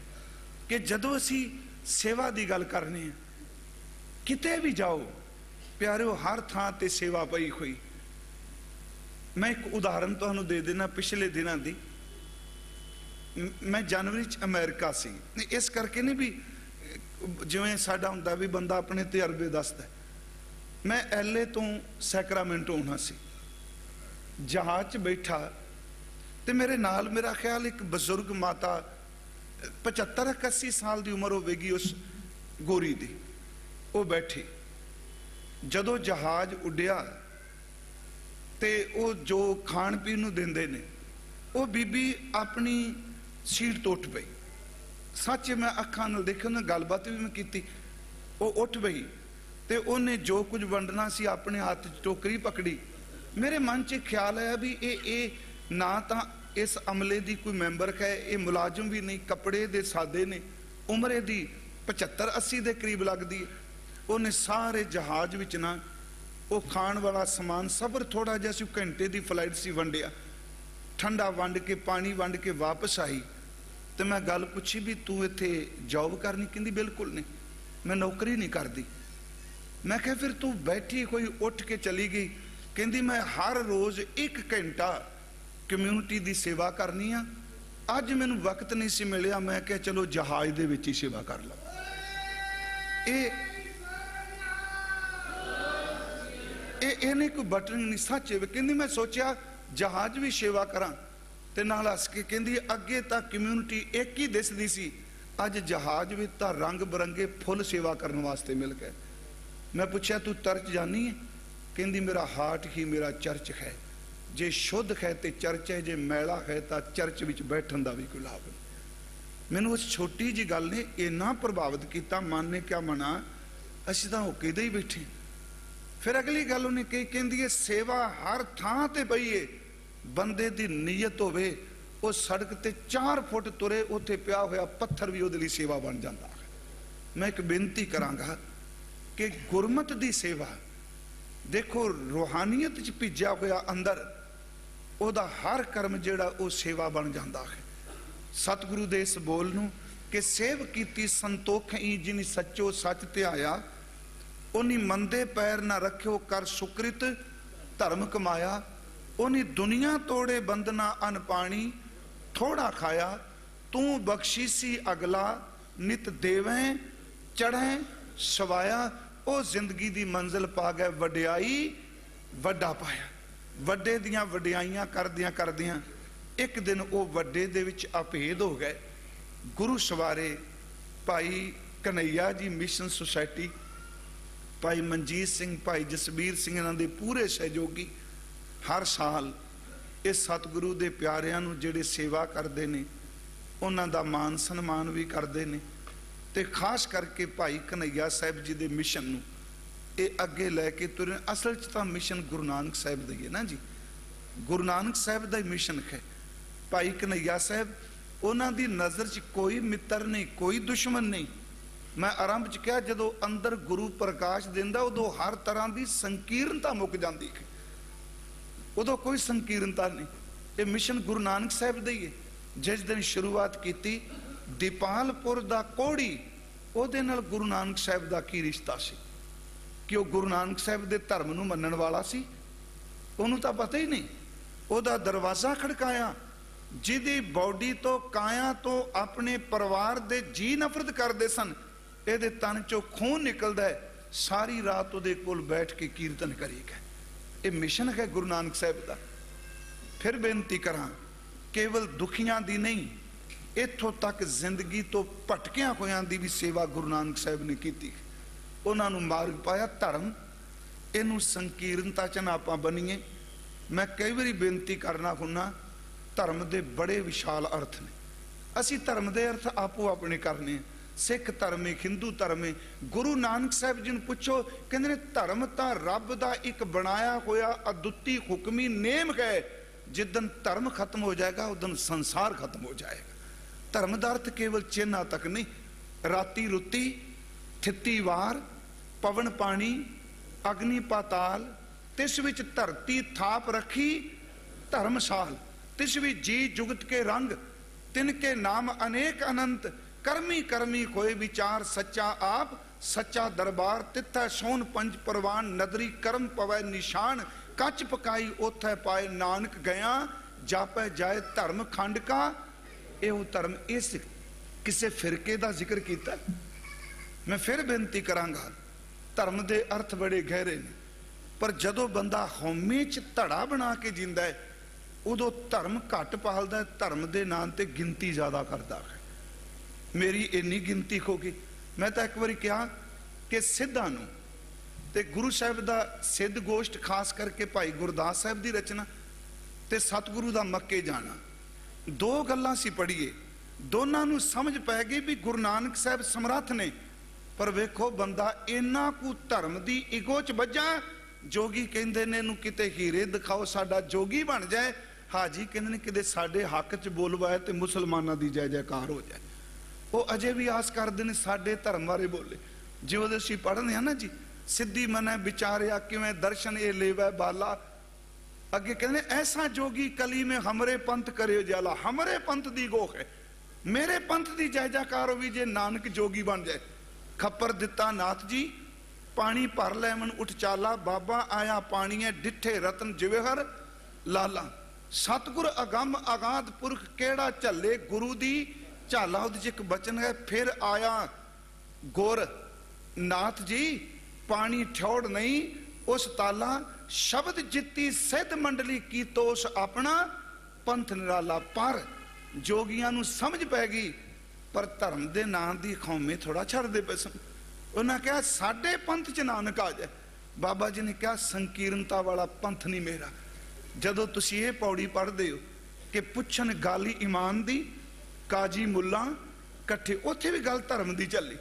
ਕਿ ਜਦੋਂ ਅਸੀਂ ਸੇਵਾ ਦੀ ਗੱਲ ਕਰਨੀ ਹੈ, ਕਿਤੇ ਵੀ ਜਾਓ ਪਿਆਰਿਓ, ਹਰ ਥਾਂ ਤੇ ਸੇਵਾ ਪਈ ਹੋਈ। ਮੈਂ ਇੱਕ ਉਦਾਹਰਨ ਤੁਹਾਨੂੰ ਦੇ ਦੇਣਾ ਪਿਛਲੇ ਦਿਨਾਂ ਦੀ। ਮੈਂ ਜਨਵਰੀ 'ਚ ਅਮਰੀਕਾ ਸੀ, ਇਸ ਕਰਕੇ ਨਹੀਂ ਵੀ ਜਿਵੇਂ ਸਾਡਾ ਹੁੰਦਾ ਵੀ ਬੰਦਾ ਆਪਣੇ ਤਜਰਬੇ ਦੱਸਦਾ। ਮੈਂ LA ਤੋਂ ਸੈਕਰਾਮੈਂਟੋ ਆਉਣਾ ਸੀ, ਜਹਾਜ਼ 'ਚ ਬੈਠਾ ਤੇ ਮੇਰੇ ਨਾਲ ਮੇਰਾ ਖਿਆਲ ਇੱਕ ਬਜ਼ੁਰਗ ਮਾਤਾ 75-80 ਸਾਲ ਦੀ ਉਮਰ ਹੋਵੇਗੀ ਉਸ ਗੋਰੀ ਦੀ, ਉਹ ਬੈਠੀ। ਜਦੋਂ ਜਹਾਜ਼ ਉੱਡਿਆ ਤੇ ਉਹ ਜੋ ਖਾਣ ਪੀਣ ਨੂੰ ਦਿੰਦੇ ਨੇ, ਉਹ ਬੀਬੀ ਆਪਣੀ ਸੀਟ ਤੋਂ ਉੱਠ ਪਈ। ਸੱਚ ਮੈਂ ਅੱਖਾਂ ਨਾਲ ਦੇਖਣ ਨਾਲ ਗੱਲਬਾਤ ਵੀ ਮੈਂ ਕੀਤੀ। ਉਹ ਉੱਠ ਪਈ ਤੇ ਉਹਨੇ ਜੋ ਕੁਝ ਵੰਡਣਾ ਸੀ ਆਪਣੇ ਹੱਥ 'ਚ ਟੋਕਰੀ ਪਕੜੀ। ਮੇਰੇ ਮਨ 'ਚ ਖਿਆਲ ਆਇਆ ਵੀ ਇਹ ਨਾ ਤਾਂ ਇਸ ਅਮਲੇ ਦੀ ਕੋਈ ਮੈਂਬਰ ਹੈ, ਇਹ ਮੁਲਾਜ਼ਮ ਵੀ ਨਹੀਂ, ਕੱਪੜੇ ਦੇ ਸਾਦੇ ਨੇ, ਉਮਰ ਇਹਦੀ 75-80 ਦੇ ਕਰੀਬ ਲੱਗਦੀ ਹੈ। ਉਹਨੇ ਸਾਰੇ ਜਹਾਜ਼ ਵਿੱਚ ਨਾ ਉਹ ਖਾਣ ਵਾਲਾ ਸਮਾਨ, ਸਫ਼ਰ ਥੋੜਾ ਜਿਹਾ ਸੀ, ਘੰਟੇ ਦੀ ਫਲਾਈਟ ਸੀ, ਵੰਡਿਆ। ਠੰਡਾ ਵੰਡ ਕੇ, ਪਾਣੀ ਵੰਡ ਕੇ ਵਾਪਸ ਆਈ ਤੇ ਮੈਂ ਗੱਲ ਪੁੱਛੀ ਵੀ ਤੂੰ ਇੱਥੇ ਜੌਬ ਕਰਨੀ? ਕਹਿੰਦੀ ਬਿਲਕੁਲ ਨਹੀਂ, ਮੈਂ ਨੌਕਰੀ ਨਹੀਂ ਕਰਦੀ। ਮੈਂ ਕਿਹਾ ਫਿਰ ਤੂੰ ਬੈਠੀ ਕੋਈ ਉੱਠ ਕੇ ਚਲੀ ਗਈ? ਕਹਿੰਦੀ ਮੈਂ ਹਰ ਰੋਜ਼ 1 ਘੰਟਾ ਕਮਿਊਨਿਟੀ ਦੀ ਸੇਵਾ ਕਰਨੀ ਆ, ਅੱਜ ਮੈਨੂੰ ਵਕਤ ਨਹੀਂ ਸੀ ਮਿਲਿਆ, ਮੈਂ ਕਿਹਾ ਚਲੋ ਜਹਾਜ਼ ਦੇ ਵਿੱਚ ਹੀ ਸੇਵਾ ਕਰ ਲਵਾਂ। ਇਹਨੇ ਕੋਈ ਬਟਨ ਨਹੀਂ, ਸੱਚ ਹੈ। ਕਹਿੰਦੀ ਮੈਂ ਸੋਚਿਆ ਜਹਾਜ਼ ਵੀ ਸੇਵਾ ਕਰਾਂ, ਤੇ ਨਾਲ ਹੱਸ ਕੇ ਕਹਿੰਦੀ ਅੱਗੇ ਤਾਂ ਕਮਿਊਨਿਟੀ ਇੱਕ ਹੀ ਦਿਸਦੀ ਸੀ, ਅੱਜ ਜਹਾਜ਼ ਵਿੱਚ ਤਾਂ ਰੰਗ ਬਰੰਗੇ ਫੁੱਲ ਸੇਵਾ ਕਰਨ ਵਾਸਤੇ ਮਿਲ ਗਏ। ਮੈਂ ਪੁੱਛਿਆ ਤੂੰ ਚਰਚ ਜਾਨੀ ਹੈ? ਕਹਿੰਦੀ ਮੇਰਾ ਹਾਰਟ ਹੀ ਮੇਰਾ ਚਰਚ ਹੈ। ਜੇ ਸ਼ੁੱਧ ਹੈ ਤੇ ਚਰਚ ਹੈ, ਜੇ ਮੈਲਾ ਹੈ ਤਾਂ ਚਰਚ ਵਿੱਚ ਬੈਠਣ ਦਾ ਵੀ ਕੋਈ ਲਾਭ ਨਹੀਂ। ਮੈਨੂੰ ਉਸ ਛੋਟੀ ਜੀ ਗੱਲ ਨੇ ਇੰਨਾ ਪ੍ਰਭਾਵਿਤ ਕੀਤਾ, ਮਨ ਨੇ ਕਿਆ ਮਨਾ, ਅਸੀਂ ਤਾਂ ਹੋਕੇ ਦੇ ਹੀ ਬੈਠੇ। ਫਿਰ ਅਗਲੀ ਗੱਲ ਉਹਨੇ ਕਹੀ, ਕਹਿੰਦੀ ਹੈ ਸੇਵਾ ਹਰ ਥਾਂ ਤੇ ਪਈ ਏ, ਬੰਦੇ ਦੀ ਨੀਅਤ ਹੋਵੇ, ਉਹ ਸੜਕ ਤੇ 4 ਫੁੱਟ ਤੁਰੇ, ਉੱਥੇ ਪਿਆ ਹੋਇਆ ਪੱਥਰ ਵੀ ਉਹਦੇ ਲਈ ਸੇਵਾ ਬਣ ਜਾਂਦਾ। ਮੈਂ ਇੱਕ ਬੇਨਤੀ ਕਰਾਂਗਾ ਕਿ ਗੁਰਮਤ ਦੀ ਸੇਵਾ ਦੇਖੋ, ਰੂਹਾਨੀਅਤ 'ਚ ਭਿੱਜਿਆ ਹੋਇਆ ਅੰਦਰ, ਉਹਦਾ ਹਰ ਕਰਮ ਜਿਹੜਾ ਉਹ ਸੇਵਾ ਬਣ ਜਾਂਦਾ ਹੈ। ਸਤਿਗੁਰੂ ਦੇ ਇਸ ਬੋਲ ਨੂੰ ਕਿ ਸੇਵ ਕੀਤੀ ਸੰਤੋਖਈ ਜਿਨੀ ਸੱਚੋ ਸੱਚ ਧਿਆਇਆ, ਉਹਨੀ ਮੰਦੇ ਪੈਰ ਨਾ ਰੱਖਿਓ ਕਰ ਸੁਕ੍ਰਿਤ ਧਰਮ ਕਮਾਇਆ, ਉਹਨੀ ਦੁਨੀਆ ਤੋੜੇ ਬੰਦਨਾ ਅਨ ਪਾਣੀ ਥੋੜਾ ਖਾਇਆ, ਤੂੰ ਬਖਸ਼ੀਸੀ ਅਗਲਾ ਨਿਤ ਦੇਵੇਂ ਚੜ੍ਹੇ ਸਵਾਇਆ, ਉਹ ਜ਼ਿੰਦਗੀ ਦੀ ਮੰਜ਼ਿਲ ਪਾ ਗਏ ਵਡਿਆਈ ਵੱਡਾ ਪਾਇਆ। ਵੱਡੇ ਦੀਆਂ ਵਡਿਆਈਆਂ ਕਰਦਿਆਂ ਕਰਦਿਆਂ ਇੱਕ ਦਿਨ ਉਹ ਵੱਡੇ ਦੇ ਵਿੱਚ ਅਭੇਦ ਹੋ ਗਏ। ਗੁਰੂ ਸਵਾਰੇ ਭਾਈ ਕਨਈਆ ਜੀ ਮਿਸ਼ਨ ਸੁਸਾਇਟੀ, ਭਾਈ ਮਨਜੀਤ ਸਿੰਘ, ਭਾਈ ਜਸਬੀਰ ਸਿੰਘ, ਇਹਨਾਂ ਦੇ ਪੂਰੇ ਸਹਿਯੋਗੀ ਹਰ ਸਾਲ ਇਸ ਸਤਿਗੁਰੂ ਦੇ ਪਿਆਰਿਆਂ ਨੂੰ ਜਿਹੜੇ ਸੇਵਾ ਕਰਦੇ ਨੇ ਉਹਨਾਂ ਦਾ ਮਾਨ ਸਨਮਾਨ ਵੀ ਕਰਦੇ ਨੇ। ਤੇ ਖਾਸ ਕਰਕੇ ਭਾਈ ਕਨਈਆ ਸਾਹਿਬ ਜੀ ਦੇ ਮਿਸ਼ਨ ਨੂੰ ਇਹ ਅੱਗੇ ਲੈ ਕੇ ਤੁਰੇ। ਅਸਲ 'ਚ ਤਾਂ ਮਿਸ਼ਨ ਗੁਰੂ ਨਾਨਕ ਸਾਹਿਬ ਦਾ ਹੀ ਹੈ ਨਾ ਜੀ, ਗੁਰੂ ਨਾਨਕ ਸਾਹਿਬ ਦਾ ਹੀ ਮਿਸ਼ਨ ਹੈ। ਭਾਈ ਕਨਈਆ ਸਾਹਿਬ, ਉਹਨਾਂ ਦੀ ਨਜ਼ਰ 'ਚ ਕੋਈ ਮਿੱਤਰ ਨਹੀਂ, ਕੋਈ ਦੁਸ਼ਮਣ ਨਹੀਂ। ਮੈਂ ਆਰੰਭ 'ਚ ਕਿਹਾ ਜਦੋਂ ਅੰਦਰ ਗੁਰੂ ਪ੍ਰਕਾਸ਼ ਦਿੰਦਾ ਉਦੋਂ ਹਰ ਤਰ੍ਹਾਂ ਦੀ ਸੰਕੀਰਨਤਾ ਮੁੱਕ ਜਾਂਦੀ ਹੈ, ਉਦੋਂ ਕੋਈ ਸੰਕੀਰਨਤਾ ਨਹੀਂ। ਇਹ ਮਿਸ਼ਨ ਗੁਰੂ ਨਾਨਕ ਸਾਹਿਬ ਦਾ ਹੀ ਹੈ। ਜਿਸ ਦਿਨ ਸ਼ੁਰੂਆਤ ਕੀਤੀ ਦੀਪਾਲਪੁਰ ਦਾ ਕੋੜੀ, ਉਹਦੇ ਨਾਲ ਗੁਰੂ ਨਾਨਕ ਸਾਹਿਬ ਦਾ ਕੀ ਰਿਸ਼ਤਾ ਸੀ? ਕਿ ਉਹ ਗੁਰੂ ਨਾਨਕ ਸਾਹਿਬ ਦੇ ਧਰਮ ਨੂੰ ਮੰਨਣ ਵਾਲਾ ਸੀ? ਉਹਨੂੰ ਤਾਂ ਪਤਾ ਹੀ ਨਹੀਂ। ਉਹਦਾ ਦਰਵਾਜ਼ਾ ਖੜਕਾਇਆ, ਜਿਹਦੀ ਬੌਡੀ ਤੋਂ, ਕਾਇਆ ਤੋਂ ਆਪਣੇ ਪਰਿਵਾਰ ਦੇ ਜੀ ਨਫ਼ਰਤ ਕਰਦੇ ਸਨ, ਇਹਦੇ ਤਨ ਚੋਂ ਖੂਨ ਨਿਕਲਦਾ ਹੈ, ਸਾਰੀ ਰਾਤ ਉਹਦੇ ਕੋਲ ਬੈਠ ਕੇ ਕੀਰਤਨ ਕਰੀਗਾ। ਇਹ ਮਿਸ਼ਨ ਹੈ ਗੁਰੂ ਨਾਨਕ ਸਾਹਿਬ ਦਾ। ਫਿਰ ਬੇਨਤੀ ਕਰਾਂ, ਕੇਵਲ ਦੁਖੀਆਂ ਦੀ ਨਹੀਂ, ਇੱਥੋਂ ਤੱਕ ਜ਼ਿੰਦਗੀ ਤੋਂ ਭਟਕਿਆਂ ਹੋਇਆਂ ਦੀ ਵੀ ਸੇਵਾ ਗੁਰੂ ਨਾਨਕ ਸਾਹਿਬ ਨੇ ਕੀਤੀ। ਉਹਨਾਂ ਨੂੰ ਮਾਰਗ ਪਾਇਆ ਧਰਮ। ਇਹਨੂੰ ਸੰਕੀਰਨਤਾ 'ਚ ਨਾ ਆਪਾਂ ਬਣੀਏ। ਮੈਂ ਕਈ ਵਾਰੀ ਬੇਨਤੀ ਕਰਨਾ ਹੁੰਨਾ, ਧਰਮ ਦੇ ਬੜੇ ਵਿਸ਼ਾਲ ਅਰਥ ਨੇ। ਅਸੀਂ ਧਰਮ ਦੇ ਅਰਥ ਆਪੋ ਆਪਣੇ ਕਰਨੇ। ਸਿੱਖ ਧਰਮ ਹੈ, ਹਿੰਦੂ ਧਰਮ ਹੈ। ਗੁਰੂ ਨਾਨਕ ਸਾਹਿਬ ਜੀ ਨੂੰ ਪੁੱਛੋ, ਕਹਿੰਦੇ ਨੇ ਧਰਮ ਤਾਂ ਰੱਬ ਦਾ ਇੱਕ ਬਣਾਇਆ ਹੋਇਆ ਅਦੁੱਤੀ ਹੁਕਮੀ ਨੇਮ ਹੈ। ਜਿੱਦਨ ਧਰਮ ਖਤਮ ਹੋ ਜਾਏਗਾ ਉਦਨ ਸੰਸਾਰ ਖਤਮ ਹੋ ਜਾਏਗਾ। ਧਰਮ ਦਾ ਅਰਥ ਕੇਵਲ ਚਿੰਨ੍ਹਾਂ ਤੱਕ ਨਹੀਂ। ਰਾਤੀ ਰੁੱਤੀ, ਥਿੱਤੀ ਵਾਰ, ਪਵਨ ਪਾਣੀ, ਅਗਨੀ ਪਾਤਾਲ, ਤਿਸ ਵਿੱਚ ਧਰਤੀ ਥਾਪ ਰੱਖੀ ਧਰਮਸਾਲ। ਤਿਸ ਵੀ ਜੀ ਜੁਗਤ ਕੇ ਰੰਗ, ਤਿਨ ਕੇ ਨਾਮ ਅਨੇਕ ਅਨੰਤ। ਕਰਮੀ ਕਰਮੀ ਕੋਏ ਵਿਚਾਰ ਸੱਚਾ ਆਪ, ਸੱਚਾ ਦਰਬਾਰ ਤਿੱਥੈ ਸੋਨ ਪੰਜ ਪਰਵਾਨ। ਨਦਰੀ ਕਰਮ ਪਵੈ ਨਿਸ਼ਾਨ, ਕੱਚ ਪਕਾਈ ਉਥੈ ਪਾਏ। ਨਾਨਕ ਗਿਆ ਜਾਪੈ ਜਾਏ ਧਰਮ ਖੰਡ ਕਾ। ਇਹੋ ਧਰਮ। ਇਸ ਕਿਸੇ ਫਿਰਕੇ ਦਾ ਜ਼ਿਕਰ ਕੀਤਾ। ਮੈਂ ਫਿਰ ਬੇਨਤੀ ਕਰਾਂਗਾ, ਧਰਮ ਦੇ ਅਰਥ ਬੜੇ ਗਹਿਰੇ ਨੇ, ਪਰ ਜਦੋਂ ਬੰਦਾ ਹਉਮੈ ਚ ਧੜਾ ਬਣਾ ਕੇ ਜਿੰਦਾ ਹੈ ਉਦੋਂ ਧਰਮ ਘੱਟ ਪਾਲਦਾ ਹੈ, ਧਰਮ ਦੇ ਨਾਂ ਤੇ ਗਿਣਤੀ ਜ਼ਿਆਦਾ ਕਰਦਾ ਹੈ। ਮੇਰੀ ਇੰਨੀ ਗਿਣਤੀ ਹੋ ਗਈ। ਮੈਂ ਤਾਂ ਇੱਕ ਵਾਰੀ ਕਿਹਾ ਕਿ ਸਿੱਧਾਂ ਨੂੰ ਤੇ ਗੁਰੂ ਸਾਹਿਬ ਦਾ ਸਿੱਧ ਗੋਸ਼ਟ, ਖਾਸ ਕਰਕੇ ਭਾਈ ਗੁਰਦਾਸ ਸਾਹਿਬ ਦੀ ਰਚਨਾ ਤੇ ਸਤਿਗੁਰੂ ਦਾ ਮੱਕੇ ਜਾਣਾ, ਦੋ ਗੱਲਾਂ ਸੀ ਪੜ੍ਹੀਏ, ਦੋਨਾਂ ਨੂੰ ਸਮਝ ਪੈ ਗਈ ਵੀ ਗੁਰੂ ਨਾਨਕ ਸਾਹਿਬ ਸਮਰੱਥ ਨੇ। ਪਰ ਵੇਖੋ ਬੰਦਾ ਇੰਨਾ ਕੁ ਧਰਮ ਦੀ ਇਗੋ ਚ ਵੱਜਾ। ਜੋਗੀ ਕਹਿੰਦੇ ਨੇ ਇਹਨੂੰ ਕਿਤੇ ਹੀਰੇ ਦਿਖਾਓ ਸਾਡਾ ਜੋਗੀ ਬਣ ਜਾਏ। ਹਾਜੀ ਕਹਿੰਦੇ ਨੇ ਕਿਤੇ ਸਾਡੇ ਹੱਕ ਚ ਬੋਲਵਾਏ ਤੇ ਮੁਸਲਮਾਨਾਂ ਦੀ ਜੈ ਜੈਕਾਰ ਹੋ ਜਾਏ। ਉਹ ਅਜੇ ਵੀ ਆਸ ਕਰਦੇ ਨੇ ਸਾਡੇ ਧਰਮ ਬਾਰੇ ਬੋਲੇ। ਜਿਉਂ ਅਸੀਂ ਪੜ੍ਹਦੇ ਹਾਂ ਨਾ ਜੀ, ਸਿੱਧੀ ਮਨੈ ਵਿਚਾਰਿਆ ਕਿਵੇਂ ਦਰਸ਼ਨ ਇਹ ਲੇਵੈ ਬਾਲਾ। ਅੱਗੇ ਕਹਿੰਦੇ ਐਸਾ ਜੋਗੀ ਕਲੀ ਮੇ ਹਮਰੇ ਪੰਥ ਕਰਿਓ जाला। ਹਮਰੇ ਪੰਥ ਦੀ ਗੋਖ ਹੈ, ਮੇਰੇ ਪੰਥ ਦੀ ਜੈ ਜੈਕਾਰ ਹੋਵੇ ਜੇ ਨਾਨਕ ਜੋਗੀ ਬਣ ਜਾਏ। ਖੱਪਰ ਦਿੱਤਾ ਨਾਥ ਜੀ ਪਾਣੀ ਭਰ ਲੈ ਮਨ ਉੱਠ ਚਾਲਾ। ਬਾਬਾ ਆਇਆ ਪਾਣੀਏ ਡਿੱਠੇ ਰਤਨ ਜਿਵੇਹਰ ਲਾਲਾ। ਸਤਿਗੁਰ ਅਗੰਮ ਅਗਾਧ ਪੁਰਖ ਕਿਹੜਾ ਝੱਲੇ ਗੁਰੂ ਦੀ ਝਾਲਾ। ਉਹਦੇ ਚ ਇੱਕ ਬਚਨ ਹੈ, ਫਿਰ ਆਇਆ ਗੁਰ ਨਾਥ ਜੀ ਪਾਣੀ ਠੌੜ ਨਹੀਂ ਉਸ ਤਾਲਾ। ਸ਼ਬਦ ਜਿੱਤੀ ਸਿੱਧ ਮੰਡਲੀ ਕੀ ਤੋਸ ਆਪਣਾ ਪੰਥ ਨਿਰਾਲਾ। ਪਰ ਜੋਗੀਆਂ ਨੂੰ ਸਮਝ ਪੈ ਗਈ, ਪਰ ਧਰਮ ਦੇ ਨਾਂ ਦੀ ਖੌਮੇ ਥੋੜਾ ਛੱਡਦੇ ਪਏ ਸਨ। ਉਹਨਾਂ ਕਿਹਾ ਸਾਡੇ ਪੰਥ ਚ ਨਾਨਕ ਆ ਜਾਏ। ਬਾਬਾ ਜੀ ਨੇ ਕਿਹਾ ਸੰਕੀਰਨਤਾ ਵਾਲਾ ਪੰਥ ਨਹੀਂ ਮੇਰਾ। ਜਦੋਂ ਤੁਸੀਂ ਇਹ ਪੌੜੀ ਪੜ੍ਹਦੇ ਹੋ ਕਿ ਪੁੱਛਣ ਗਾਲੀ ਈਮਾਨ ਦੀ, ਕਾਜੀ ਮੁੱਲਾ ਇਕੱਠੇ, ਉੱਥੇ ਵੀ ਗੱਲ ਧਰਮ ਦੀ ਚੱਲੀ।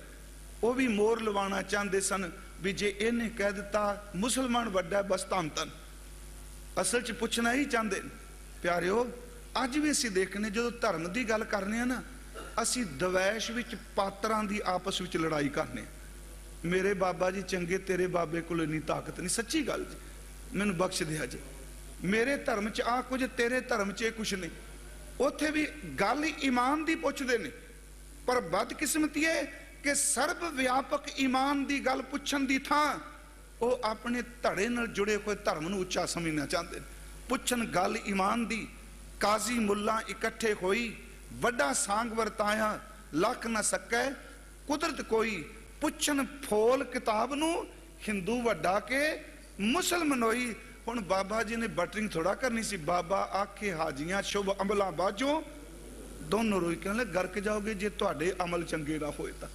ਉਹ ਵੀ ਮੋਹਰ ਲਵਾਉਣਾ ਚਾਹੁੰਦੇ ਸਨ ਵੀ ਜੇ ਇਹਨੇ ਕਹਿ ਦਿੱਤਾ ਮੁਸਲਮਾਨ ਵੱਡਾ ਬਸ ਧੰਨ ਧੰਨ। ਅਸਲ ਚ ਪੁੱਛਣਾ ਹੀ ਚਾਹੁੰਦੇ ਨੇ। ਪਿਆਰਿਓ, ਅੱਜ ਵੀ ਅਸੀਂ ਦੇਖਨੇ ਜਦੋਂ ਧਰਮ ਦੀ ਗੱਲ ਕਰਨੇ ਆ ਨਾ, ਅਸੀਂ ਦਵੈਸ਼ ਵਿੱਚ ਪਾਤਰਾਂ ਦੀ ਆਪਸ ਵਿੱਚ ਲੜਾਈ ਕਰਨੇ। ਮੇਰੇ ਬਾਬਾ ਜੀ ਚੰਗੇ, ਤੇਰੇ ਬਾਬੇ ਕੋਲ ਇੰਨੀ ਤਾਕਤ ਨਹੀਂ। ਸੱਚੀ ਗੱਲ ਜੀ, ਮੈਨੂੰ ਬਖਸ਼ ਦਿਆ ਜੀ। ਮੇਰੇ ਧਰਮ ਚ ਆ ਕੁਝ, ਤੇਰੇ ਧਰਮ ਚ ਇਹ ਕੁਛ ਨਹੀਂ। ਉੱਥੇ ਵੀ ਗੱਲ ਈਮਾਨ ਦੀ ਪੁੱਛਦੇ ਨੇ, ਪਰ ਬਦਕਿਸਮਤੀ ਹੈ ਕਿ ਸਰਬ ਵਿਆਪਕ ਈਮਾਨ ਦੀ ਗੱਲ ਪੁੱਛਣ ਦੀ ਥਾਂ ਉਹ ਆਪਣੇ ਧੜੇ ਨਾਲ ਜੁੜੇ ਹੋਏ ਧਰਮ ਨੂੰ ਉੱਚਾ ਸਮਝਣਾ ਚਾਹੁੰਦੇ ਨੇ। ਪੁੱਛਣ ਗੱਲ ਈਮਾਨ ਦੀ, ਕਾਜ਼ੀ ਮੁੱਲਾ ਇਕੱਠੇ ਹੋਈ, ਵੱਡਾ ਸਾਂਗ ਵਰਤਾਇਆ ਲੱਖ ਨਾ ਸਕੈ ਕੁਦਰਤ ਕੋਈ। ਪੁੱਛਣ ਫੋਲ ਕਿਤਾਬ ਨੂੰ, ਹਿੰਦੂ ਵੱਡਾ ਕੇ ਮੁਸਲਮਾਨ ਹੋਈ। ਹੁਣ ਬਾਬਾ ਜੀ ਨੇ ਬਟਰਿੰਗ ਥੋੜਾ ਕਰਨੀ ਸੀ। ਬਾਬਾ ਆਖੇ ਹਾਜੀਆਂ ਸ਼ੁਭ ਅਮਲਾਂ ਬਾਝੋਂ ਦੋਨੋਂ ਰੋਈ। ਕਹਿੰਦੇ ਗਰਕ ਜਾਓਗੇ ਜੇ ਤੁਹਾਡੇ ਅਮਲ ਚੰਗੇ ਨਾ ਹੋਏ ਤਾਂ।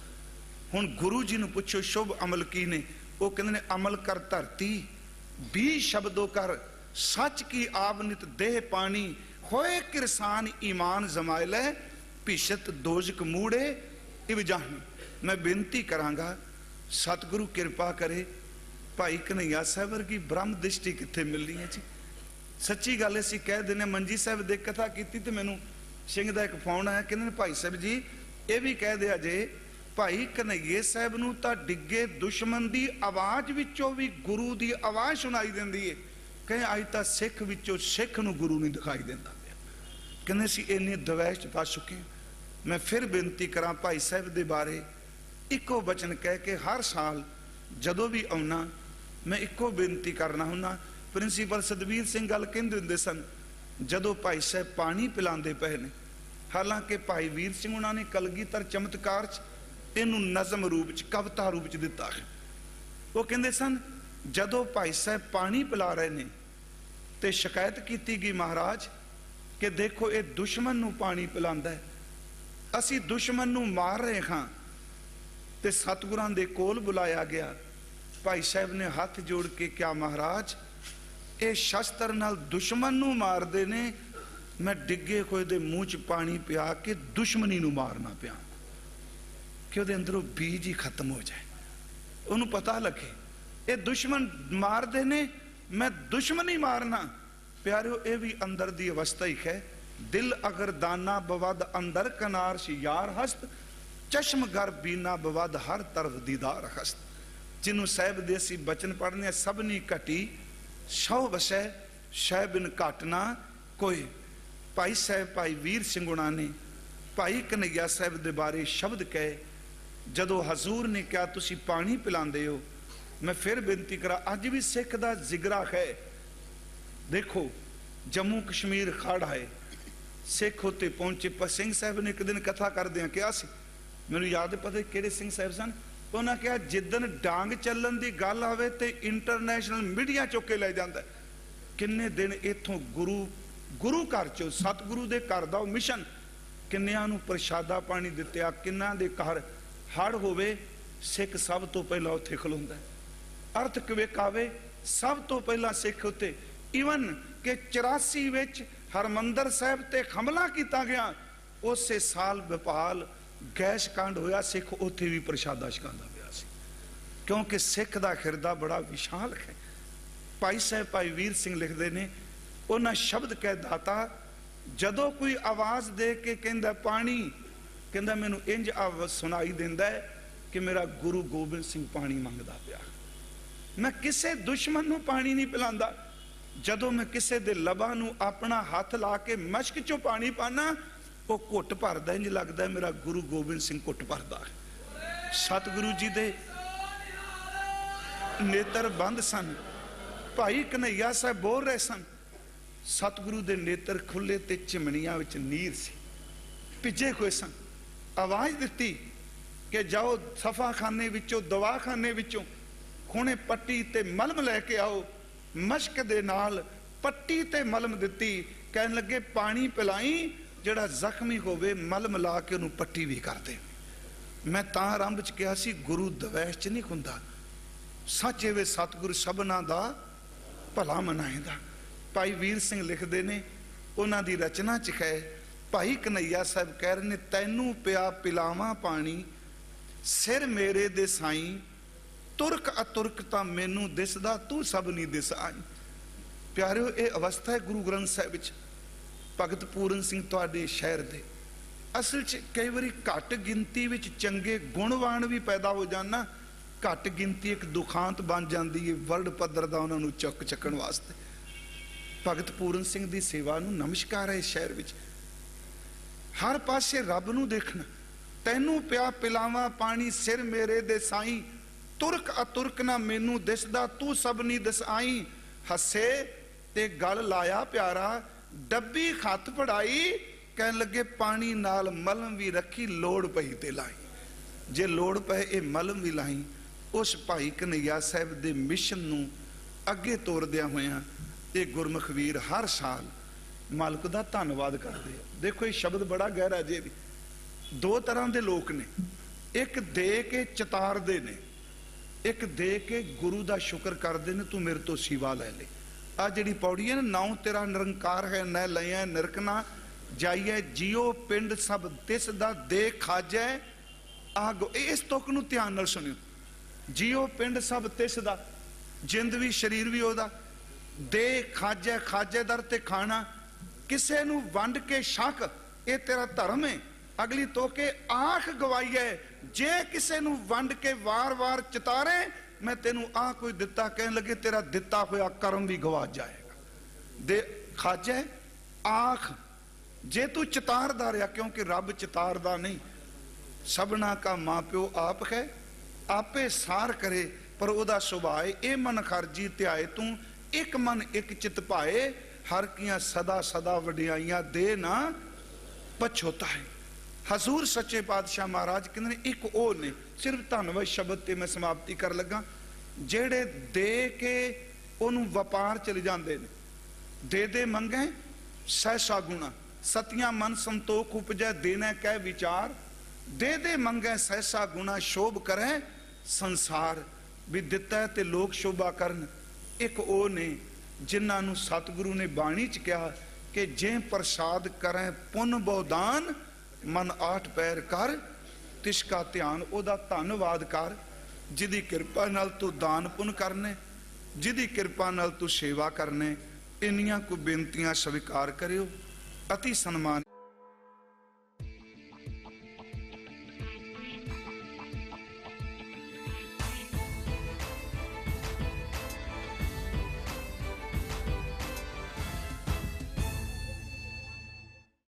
ਹੁਣ ਗੁਰੂ ਜੀ ਨੂੰ ਪੁੱਛੋ ਸ਼ੁਭ ਅਮਲ ਕੀ ਨੇ? ਉਹ ਕਹਿੰਦੇ ਨੇ ਅਮਲ ਕਰ ਧਰਤੀ 20 ਸ਼ਬਦੋ ਕਰ, ਸੱਚ ਕੀ ਆਵਨਿਤ ਦੇਹ ਪਾਣੀ। ਹੋਏ ਕਿਰਸਾਨ ਈਮਾਨ ਜਮਾਇ ਲੈ, ਭਿਸ਼ਤ ਦੋਜਕ ਮੂੜੇ ਇਵ ਜਾਹੀ। ਮੈਂ ਬੇਨਤੀ ਕਰਾਂਗਾ ਸਤਿਗੁਰੂ ਕਿਰਪਾ ਕਰੇ, ਭਾਈ ਕਨਈਆ ਸਾਹਿਬ ਵਰਗੀ ਬ੍ਰਹਮ ਦ੍ਰਿਸ਼ਟੀ ਕਿੱਥੇ ਮਿਲਣੀ ਹੈ ਜੀ। ਸੱਚੀ ਗੱਲ ਅਸੀਂ ਕਹਿ ਦਿੰਦੇ। ਮੰਜੀ ਸਾਹਿਬ ਦੇ ਕਥਾ ਕੀਤੀ ਤੇ ਮੈਨੂੰ ਸਿੰਘ ਦਾ ਇੱਕ ਫੋਨ ਆਇਆ, ਕਹਿੰਦੇ ਨੇ ਭਾਈ ਸਾਹਿਬ ਜੀ ਇਹ ਵੀ ਕਹਿ ਦਿਆ ਜੇ ਭਾਈ ਕਨਈਏ ਸਾਹਿਬ ਨੂੰ ਤਾਂ ਡਿੱਗੇ ਦੁਸ਼ਮਣ ਦੀ ਆਵਾਜ਼ ਵਿੱਚੋਂ ਵੀ ਗੁਰੂ ਦੀ ਆਵਾਜ਼ ਸੁਣਾਈ ਦਿੰਦੀ ਹੈ। ਕਹਿੰਦੇ ਅੱਜ ਤਾਂ ਸਿੱਖ ਵਿੱਚੋਂ ਸਿੱਖ ਨੂੰ ਗੁਰੂ ਨਹੀਂ ਦਿਖਾਈ ਦਿੰਦਾ ਪਿਆ। ਕਹਿੰਦੇ ਅਸੀਂ ਇੰਨੇ ਦਵੈਸ਼ 'ਚ ਫਸ ਚੁੱਕੇ। ਮੈਂ ਫਿਰ ਬੇਨਤੀ ਕਰਾਂ ਭਾਈ ਸਾਹਿਬ ਦੇ ਬਾਰੇ ਇੱਕੋ ਬਚਨ ਕਹਿ ਕੇ ਹਰ ਸਾਲ ਜਦੋਂ ਵੀ ਆਉਣਾ ਮੈਂ ਇੱਕੋ ਬੇਨਤੀ ਕਰਨਾ ਹੁੰਨਾ। ਪ੍ਰਿੰਸੀਪਲ ਸਤਵੀਰ ਸਿੰਘ ਗੱਲ ਕਹਿੰਦੇ ਹੁੰਦੇ ਸਨ, ਜਦੋਂ ਭਾਈ ਸਾਹਿਬ ਪਾਣੀ ਪਿਲਾਉਂਦੇ ਪਏ ਨੇ, ਹਾਲਾਂਕਿ ਭਾਈ ਵੀਰ ਸਿੰਘ ਉਹਨਾਂ ਨੇ ਕਲਗੀਧਰ ਚਮਤਕਾਰ 'ਚ ਇਹਨੂੰ ਨਜ਼ਮ ਰੂਪ 'ਚ, ਕਵਿਤਾ ਰੂਪ 'ਚ ਦਿੱਤਾ ਹੈ। ਉਹ ਕਹਿੰਦੇ ਸਨ ਜਦੋਂ ਭਾਈ ਸਾਹਿਬ ਪਾਣੀ ਪਿਲਾ ਰਹੇ ਨੇ ਤੇ ਸ਼ਿਕਾਇਤ ਕੀਤੀ ਗਈ ਮਹਾਰਾਜ ਕਿ ਦੇਖੋ ਇਹ ਦੁਸ਼ਮਣ ਨੂੰ ਪਾਣੀ ਪਿਲਾਉਂਦਾ ਹੈ, ਅਸੀਂ ਦੁਸ਼ਮਣ ਨੂੰ ਮਾਰ ਰਹੇ ਹਾਂ। ਤੇ ਸਤਿਗੁਰਾਂ ਦੇ ਕੋਲ ਬੁਲਾਇਆ ਗਿਆ। ਭਾਈ ਸਾਹਿਬ ਨੇ ਹੱਥ ਜੋੜ ਕੇ ਕਿਹਾ ਮਹਾਰਾਜ ਇਹ ਸ਼ਸਤਰ ਨਾਲ ਦੁਸ਼ਮਣ ਨੂੰ ਮਾਰਦੇ ਨੇ, मैं डिगे कोई दे मूँह च पानी पिया के दुश्मनी नूं मारना पिया कि उहदे अंदरों बीज ही खत्म हो जाए, उन्होंने पता लगे ये दुश्मन मारते ने, मैं दुश्मन ही मारना। प्यारिओ ये भी अंदर दी अवस्था ही है। दिल अगर दाना बवद अंदर कनार यार हस्त, चश्म गर बीना बवद हर तरफ दीदार हस्त। जिन्हों साहब दे असीं बचन पढ़ने, सबनी घटी सौ वसै शह बिन घट ना कोई। भाई साहब भाई वीर सिंह हुणां ने भाई कन्हैया साहब दे बारे शब्द कहे, जदों हजूर ने कहा तुसी पानी पिलांदे हो, मैं फिर बेनती करा, अज भी सिख दा जिगरा है। देखो जम्मू कश्मीर खड़ है, सिख उत्ते पहुंचे, पर सिंह साहब ने एक दिन कथा करदे कहा सी, मैनूं याद पता किहड़े सिंह साहब सन, उन्होंने कहा जिदन डांग चलन की गल आवे ते इंटरनेशनल मीडिया चुक के लै जांदा। किन्ने दिन इथों गुरु घर चो सतगुरु दे घर दा मिशन, किन्नियां नूं प्रशादा पानी दित्या, किन्ना दे घर हड़ होवे, सिख सब तो पहला उत्थे खलोंदा है। अर्थ कवेक आवे सब तो पहला सिख उत्ते, ईवन कि 84 विच हरमंदर साहब ते हमला किया गया, उस साल भोपाल गैस कांड होया, सिख उत्थे भी प्रशादा छकांदा पिया सी, क्योंकि सिख दा हिरदा बड़ा विशाल है। भाई साहब भाई वीर सिंह लिखते ने, उन्हें शब्द कह दाता, जदों कोई आवाज़ दे के कहंदा पानी, कहंदा मैनूं इंज आवाज़ सुनाई देंदा है कि मेरा गुरु गोबिंद सिंह पानी मंगदा पिया। मैं किसे दुश्मन नूं पानी नहीं पिलांदा, जदों मैं किसे दे लबां नूं अपना हाथ ला के मशक चों पानी पाना, वो घुट भरदा, इंज लगदा है मेरा गुरु गोबिंद सिंह घुट भरदा है। सतगुरु जी दे नेत्र बंद सन, भाई कन्हैया साहब बोल रहे सन, सतगुरु दे नेत्र खुले ते चिमनियां विच नीर सी, भिजे हुए सन। आवाज़ दिती कि जाओ सफाखाने विचों दवाखाने विचों खूने पट्टी ते मलम लैके आओ। मशक दे नाल पट्टी ते मलम दिती, कहन लगे पानी पिलाई, जिहड़ा जख्मी होवे मलम ला के उन्होंने पट्टी भी कर दे। मैं तां आरंभ च कहा सी, गुरु दवैश च नहीं हुंदा, सच एवे सतगुरु सबना दा भला मनाएंदा। भाई वीर सिंह लिखते ने, उन्हां दी रचना च है, भाई कन्हैया साहब कह रहे ने, तैनू पिया पिलावां पानी, सिर मेरे दे साईं, तुरक अतुरक तां मैनू दिसदा, तू सब नहीं दिस आई। प्यारिओ ये अवस्था है गुरु ग्रंथ साहिब विच। भगत पूरन सिंह तुहाडे शहर दे असल च कई बारी घट गिनती विच चंगे गुणवान भी पैदा हो जाना, घट गिनती एक दुखांत बन जाती है वर्ल्ड पद्धर दा उन्हां नूं चकण वास्ते। भगत पूरन सिंह दी सेवा नूं नमस्कार है। इस शहर विच हर पासे रब नूं देखना, तैनू पिया पिलावां पानी, सिर मेरे दे साईं, तुरक अतुरक ना मैनू दिसदा, तू सब नहीं दिस आई। हसे ते गल लाया प्यारा, डब्बी खत पढ़ाई, कहन लगे पानी नाल मलम भी रखी, लोड़ पई ते लाई। जे लोड़ पए ये मलम भी लाई। उस भाई कन्हैया साहब दे मिशन नूं अगे तोरदिया होया ये गुरमुख वीर हर साल मालक दा धन्नवाद करते हैं। देखो ये शब्द बड़ा गहरा जे भी। दो तरह के लोग ने, एक दे के चतारदे ने, एक दे के गुरु का शुक्र करते हैं, तू मेरे तो सिवा लै ले। आ जिहड़ी पौड़ी है ना, नाउ तेरा निरंकार है, न लिया निरकना जाइए, जियो पिंड सब तिस दा दे खाजै आग। इस तुक नूं ध्यान नाल सुनियो, जियो पिंड सब तिस दा, जिंद भी शरीर भी ओदा, दे खाजै, खाजै दर ते खाना, किसे नूं वंड के शक, ये तेरा धर्म है। अगली तो के आख गवाई है, जे किसे नूं वंड के वार वार चितारे, मैं तेनू आ कोई दिता, कहने लगे तेरा दिता होया कर्म भी गवा जाएगा। दे खाजै आख, जे तू चितारदा रहा, क्योंकि रब चितारदा नहीं, सबना का मां प्यो आप है, आपे सार करे, पर ओदा सुभाए ए मन खरजी त्याए तू, एक मन एक चित पाए, हर कियां सदा सदा वडियाइयां दे ना पछोता है। हजूर सच्चे पातशाह महाराज कहते हैं, एक वो ने, सिर्फ धन्नवाद शब्द ते मैं समाप्ति कर लगा, जेड़े दे के ओनू व्यापार चले जाते हैं। दे दे मंगे सहसा गुणा, सतियां मन संतोख उपजै, देना कह विचार, दे दे मंगे सहसा गुणा, शोभ करे संसार। भी दिता है ते लोग शोभा करन। एक वो ने जिन्हां नूं सतगुरु ने बाणी च कहा, कि जे प्रसाद करें पुन बहुदान मन 8 पैर कर तिसका ध्यान, ओदा धन्नवाद कर जिदी किरपा नाल तू दान पुन करने, जिदी किरपा नाल तू सेवा करने। इन्नियां को बेनतियां स्वीकार करियो। अति सन्मान